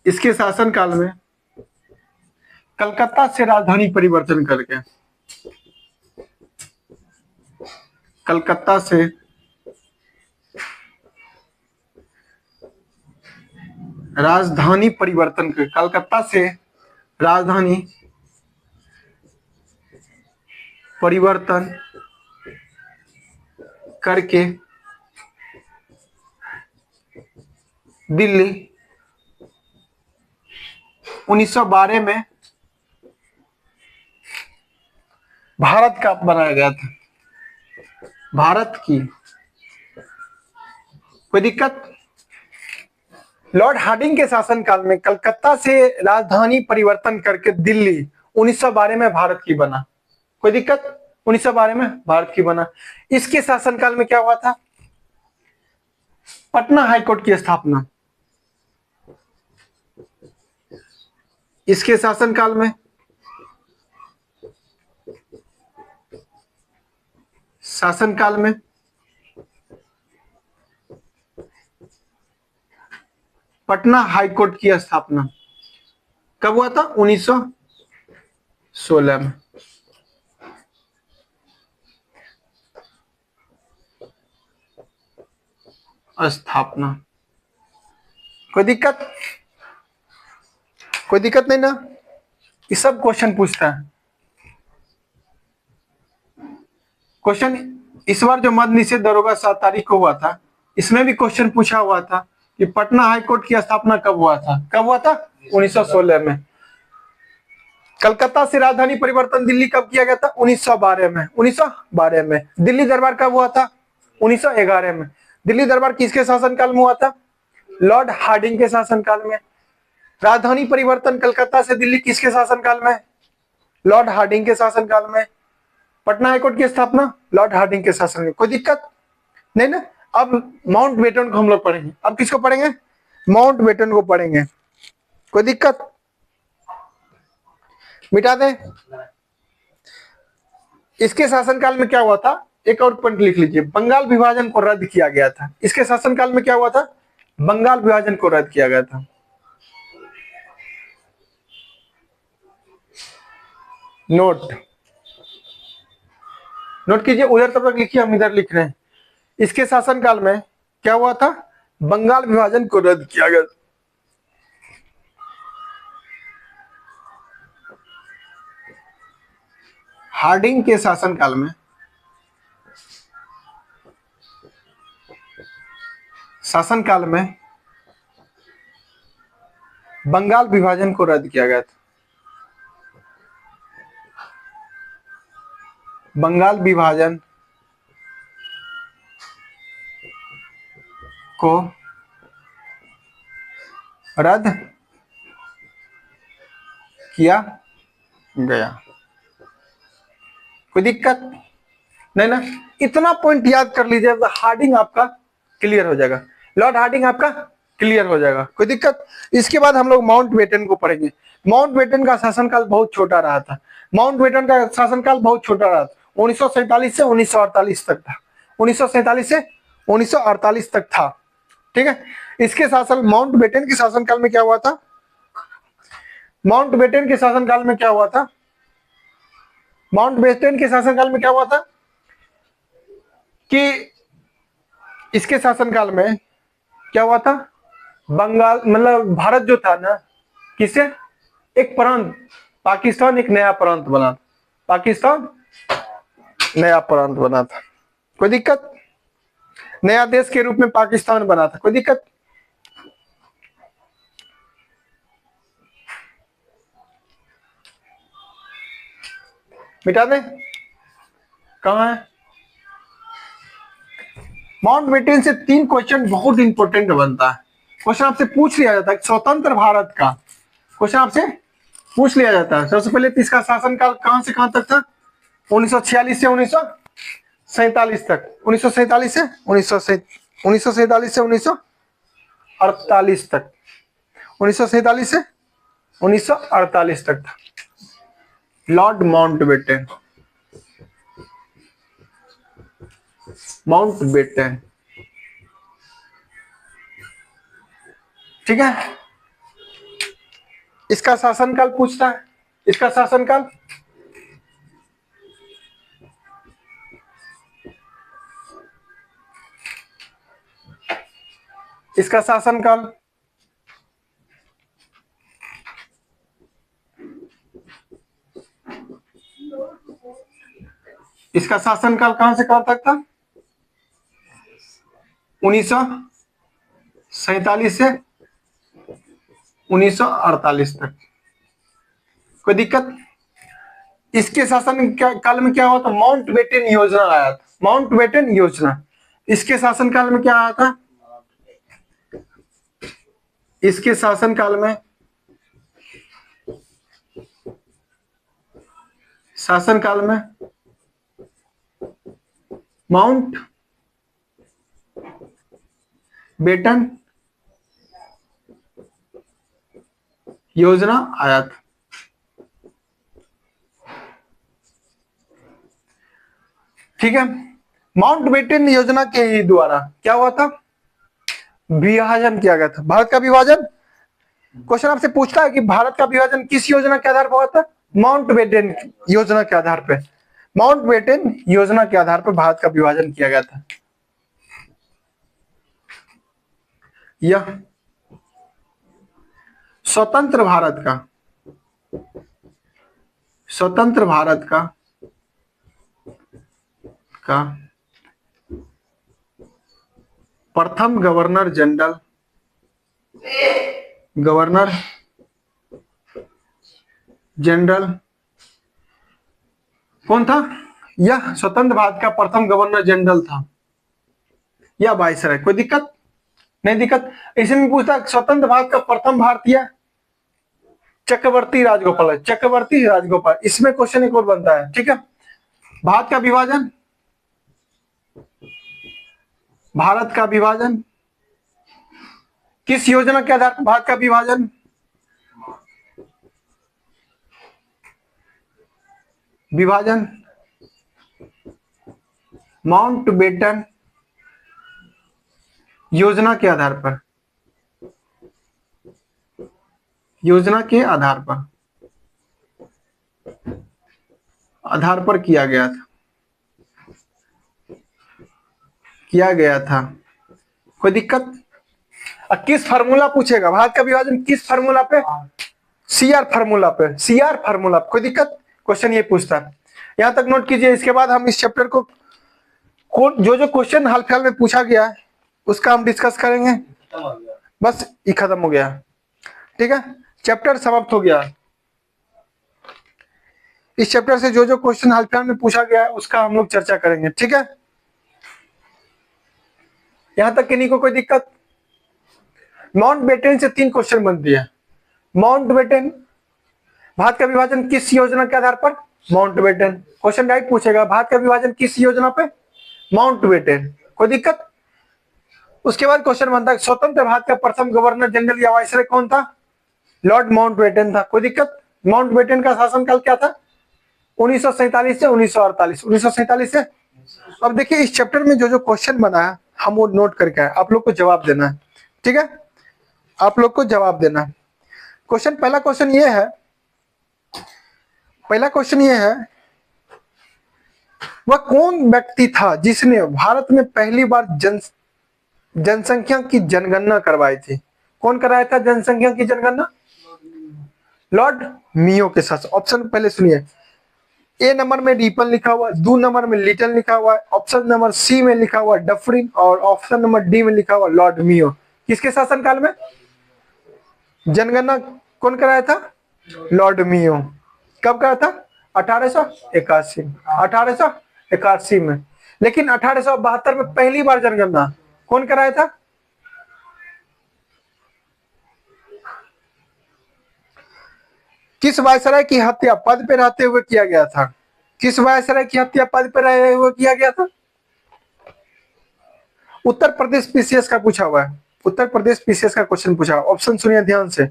इसके शासनकाल में कलकत्ता से राजधानी परिवर्तन करके, कलकत्ता से राजधानी परिवर्तन करके, कलकत्ता से राजधानी परिवर्तन करके दिल्ली 1912 में भारत का बनाया गया था, भारत की। कोई दिक्कत, लॉर्ड हार्डिंग के शासनकाल में कलकत्ता से राजधानी परिवर्तन करके दिल्ली 1912 में भारत की बना। कोई दिक्कत, 1912 में भारत की बना। इसके शासनकाल में क्या हुआ था, पटना हाईकोर्ट की स्थापना। इसके शासनकाल में पटना हाईकोर्ट की स्थापना कब हुआ था, 1916 में। स्थापना, कोई दिक्कत, कोई दिक्कत नहीं ना, ये सब क्वेश्चन पूछता है। क्वेश्चन इस बार जो मद्य निषेध दरोगा 7 तारीख को हुआ था, इसमें भी क्वेश्चन पूछा हुआ था। कि पटना हाईकोर्ट की स्थापना कब हुआ था? कब हुआ था? 1916 में। कलकत्ता से राजधानी परिवर्तन दिल्ली कब किया गया था? 1912 में। 1912 में। दिल्ली दरबार कब हुआ था? 1911 में। दिल्ली दरबार किसके शासनकाल में हुआ था? लॉर्ड हार्डिंग के शासनकाल में। राजधानी परिवर्तन कलकत्ता से दिल्ली किसके शासनकाल में? लॉर्ड हार्डिंग के शासनकाल में। पटना हाईकोर्ट की स्थापना लॉर्ड हार्डिंग के शासन में। कोई दिक्कत नहीं ना? अब माउंट बेटन को हम लोग पढ़ेंगे। अब किसको पढ़ेंगे? माउंट बेटन को पढ़ेंगे। कोई दिक्कत? मिटा दें। इसके शासनकाल में क्या हुआ था? एक और पॉइंट लिख लीजिए, बंगाल विभाजन को रद्द किया गया था। इसके शासनकाल में क्या हुआ था? बंगाल विभाजन को रद्द किया गया था। नोट नोट कीजिए, उधर तब तक लिखिए, हम इधर लिख रहे हैं। इसके शासनकाल में क्या हुआ था? बंगाल विभाजन को रद्द किया गया। हार्डिंग के शासनकाल में बंगाल विभाजन को रद्द किया गया था। बंगाल विभाजन को रद्द किया गया। कोई दिक्कत नहीं ना? इतना पॉइंट याद कर लीजिए, हार्डिंग आपका क्लियर हो जाएगा। लॉर्ड हार्डिंग आपका क्लियर हो जाएगा। कोई दिक्कत? इसके बाद हम लोग माउंट बेटन को पढ़ेंगे। माउंट बेटन का शासनकाल बहुत छोटा रहा था। माउंट बेटन का शासनकाल बहुत छोटा रहा था। 1947 से 1948 तक था। 1947 से 1948 तक था। ठीक है। इसके शासन माउंट बेटन के शासनकाल में क्या हुआ था? माउंट बेटन के शासनकाल में क्या हुआ था? माउंट बेटन के शासनकाल में क्या हुआ था कि इसके शासनकाल में क्या हुआ था? बंगाल मतलब भारत जो था ना, किसे एक प्रांत, पाकिस्तान एक नया प्रांत बना था। पाकिस्तान नया प्रांत बना था। कोई दिक्कत? नया देश के रूप में पाकिस्तान बना था। कोई दिक्कत? मिटा दें। कहां है? माउंट बेटन से 3 क्वेश्चन बहुत इंपॉर्टेंट बनता है। क्वेश्चन आपसे पूछ लिया जाता है स्वतंत्र भारत का, क्वेश्चन आपसे पूछ लिया जाता है। सबसे पहले इसका शासनकाल कहां से कहां तक था? 1946 से 1947 तक। 1947 से 1948 तक। 1947 से 1948 तक था। लॉर्ड माउंटबेटन, माउंटबेटन, ठीक है। इसका शासनकाल पूछता है। इसका शासनकाल इसका शासनकाल इसका शासनकाल कहां से कहां तक था? 1947 से 1948 तक। कोई दिक्कत? इसके शासन काल में क्या हुआ था? माउंटबेटन योजना आया था। माउंटबेटन योजना। इसके शासनकाल में क्या आया था? इसके शासनकाल में माउंट बेटन योजना आया था। ठीक है। माउंटबेटन योजना के ही द्वारा क्या हुआ था? विभाजन किया गया था। भारत का विभाजन, क्वेश्चन आपसे पूछता है कि भारत का विभाजन किस योजना के आधार पर हुआ था? माउंटबेटन योजना के आधार पर। माउंटबेटन योजना के आधार पर भारत का विभाजन किया गया था। यह स्वतंत्र भारत का प्रथम गवर्नर जनरल गवर्नर जनरल कौन था? यह स्वतंत्र भारत का प्रथम गवर्नर जनरल था या वायसराय। कोई दिक्कत नहीं? दिक्कत इसमें पूछता स्वतंत्र भारत का प्रथम भारतीय चक्रवर्ती राजगोपाल, चक्रवर्ती राजगोपाल। इसमें क्वेश्चन एक और बनता है, ठीक है। भारत का विभाजन, भारत का विभाजन किस योजना के आधार पर? भारत का विभाजन विभाजन माउंटबेटन योजना के आधार पर, योजना के आधार पर किया गया था। कोई दिक्कत? और किस फार्मूला पूछेगा? भारत का विभाजन किस फार्मूला पे? सीआर फार्मूला पे, सीआर फार्मूला। कोई दिक्कत? क्वेश्चन ये पूछता है, यहां तक नोट कीजिए। इसके बाद हम इस चैप्टर को जो जो क्वेश्चन हाल फिलहाल में पूछा गया है उसका हम डिस्कस करेंगे। बस ये खत्म हो गया, ठीक है, चैप्टर समाप्त हो गया। इस चैप्टर से जो जो क्वेश्चन हाल फिलहाल में पूछा गया है उसका हम लोग चर्चा करेंगे, ठीक है। यहां तक किन्हीं को कोई दिक्कत? माउंटबेटन से 3 क्वेश्चन बनती है। माउंटबेटन, भारत का विभाजन किस योजना के आधार पर? माउंटबेटन। क्वेश्चन डायरेक्ट पूछेगा भारत का विभाजन किस योजना पे? माउंटबेटन। कोई दिक्कत? उसके बाद क्वेश्चन बनता है स्वतंत्र भारत का प्रथम गवर्नर जनरल या वायसराय कौन था? लॉर्ड माउंटबेटन था। कोई दिक्कत? माउंटबेटन का शासनकाल क्या था? 1947 से 1948, 1947 से। अब देखिए इस चैप्टर में जो जो क्वेश्चन बना है हम वो नोट करके आए, आप लोग को जवाब देना है, ठीक है, आप लोग को जवाब देना है। क्वेश्चन, पहला क्वेश्चन ये है, वह कौन व्यक्ति था जिसने भारत में पहली बार जनसंख्या की जनगणना करवाई थी? कौन कराया था जनसंख्या की जनगणना? लॉर्ड मियो के साथ। ऑप्शन पहले सुनिए, ए नंबर में रिपन लिखा हुआ, 2 नंबर में लिटन लिखा हुआ है, ऑप्शन नंबर सी में लिखा हुआ डफरिन और ऑप्शन नंबर डी में लिखा हुआ लॉर्ड मियो। किसके शासनकाल में जनगणना कौन कराया था? लॉर्ड मियो। कब कराया था? 1881 में। लेकिन 1872 में पहली बार जनगणना कौन कराया था? किस वायसराय की हत्या पद पे रहते हुए किया गया था? किस वायसराय की हत्या पद पे रहे हुए किया गया था? उत्तर प्रदेश पीसीएस का पूछा हुआ है, उत्तर प्रदेश पीसीएस का क्वेश्चन पूछा। ऑप्शन सुनिए ध्यान से।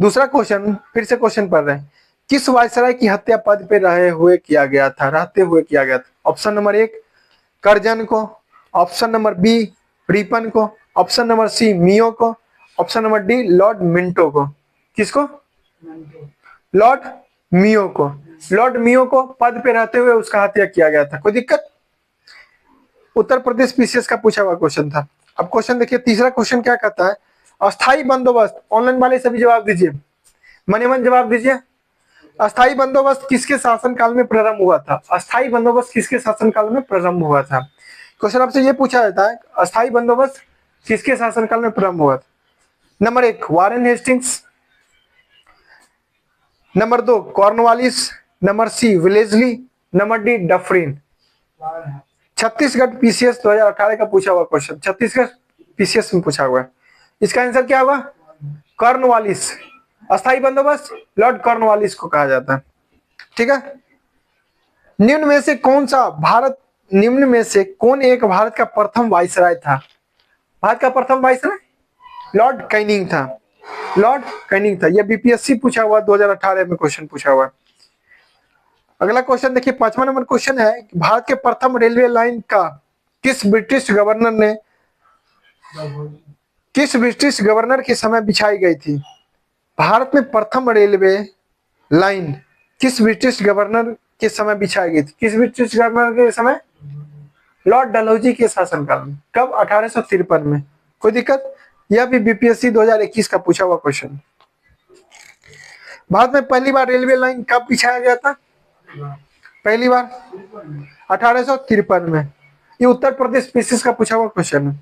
दूसरा क्वेश्चन, फिर से क्वेश्चन पढ़ रहे हैं, किस वायसराय की हत्या पद पे रहते हुए किया गया था? ऑप्शन नंबर 1 करजन को, ऑप्शन नंबर बी रिपन को, ऑप्शन नंबर सी मियो को, option number D Lord Minto को। किसको? लॉर्ड मियो को। लॉर्ड मियो को पद पे रहते हुए उसका हत्या किया गया था। कोई दिक्कत? उत्तर प्रदेश पीसीएस का पूछा हुआ क्वेश्चन था। अब क्वेश्चन देखिए, तीसरा क्वेश्चन क्या कहता है? अस्थाई बंदोबस्त, ऑनलाइन वाले सभी जवाब दीजिए, मने मन जवाब दीजिए। अस्थाई बंदोबस्त किसके शासनकाल में प्रारंभ हुआ था? अस्थाई बंदोबस्त किसके शासनकाल में प्रारंभ हुआ था? क्वेश्चन आपसे ये पूछा जाता है, अस्थाई बंदोबस्त किसके शासनकाल में प्रारंभ हुआ था? Number 1 Warren Hastings, number 2 Cornwallis, number C Wellesley, number D Dufferin. Chhattisgarh PCS 2018 का पूछा हुआ क्वेश्चन, छत्तीसगढ़ पीसीएस में पूछा हुआ है। इसका आंसर क्या होगा? कॉर्नवालिस। अस्थाई बंदोबस्त लॉर्ड कॉर्नवालिस को कहा जाता है, ठीक है। निम्न में से कौन एक भारत का प्रथम वायसराय था? भारत का प्रथम वायसराय लॉर्ड कैनिंग था, लॉर्ड कैनिंग था। यह बीपीएससी पूछा हुआ 2018 में क्वेश्चन पूछा हुआ। अगला क्वेश्चन देखिए, 5वां नंबर क्वेश्चन है, भारत के प्रथम रेलवे लाइन का किस ब्रिटिश गवर्नर के समय बिछाई गई थी? भारत में प्रथम रेलवे लाइन किस ब्रिटिश गवर्नर के समय बिछाई गई थी? किस ब्रिटिश गवर्नर के समय? लॉर्ड डलहौजी के शासनकाल में। कब? 1853 में। कोई दिक्कत? यह भी बीपीएससी 2021 का पूछा हुआ क्वेश्चन। भारत में पहली बार रेलवे लाइन कब बिछाया गया था? पहली बार 1853 में। ये उत्तर प्रदेश पीसीएस का पूछा हुआ क्वेश्चन है।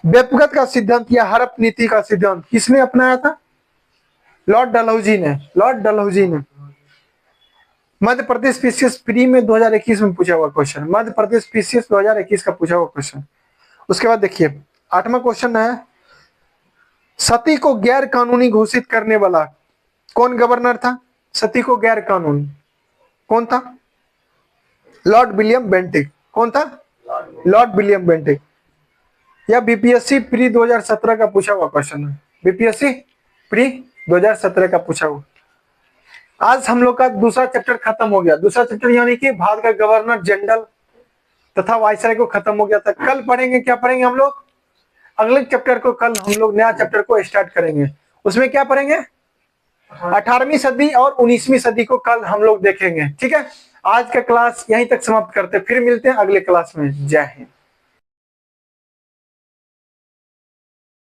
व्यक्तिगत का सिद्धांत या हड़प नीति का सिद्धांत किसने अपनाया था? लॉर्ड डलहौजी ने। लॉर्ड डलहौजी ने। मध्य प्रदेश स्पीशीज प्री में 2021 में पूछा हुआ क्वेश्चन, मध्य प्रदेश स्पीशीज 2021 का पूछा हुआ क्वेश्चन। उसके बाद देखिए 8वां क्वेश्चन है, सती को गैर कानूनी घोषित करने वाला कौन गवर्नर था? सती को गैर कानूनी कौन था? Lord William Bentinck. कौन था? Lord William Bentinck. यह बीपीएससी प्री 2017 का पूछा हुआ क्वेश्चन है, बीपीएससी प्री 2017 का पूछा हुआ। आज हम लोग का दूसरा चैप्टर खत्म हो गया। दूसरा चैप्टर यानी कि भारत का गवर्नर जनरल तथा वायसराय को खत्म हो गया था। कल पढ़ेंगे, क्या पढ़ेंगे हम लोग? अगले चैप्टर को कल हम लोग नया चैप्टर को स्टार्ट करेंगे। उसमें क्या पढ़ेंगे? 18वीं सदी और 19वीं सदी को कल हम लोग देखेंगे। ठीक है, आज का क्लास यहीं तक समाप्त करते हैं, फिर मिलते हैं अगले क्लास में। जय हिंद।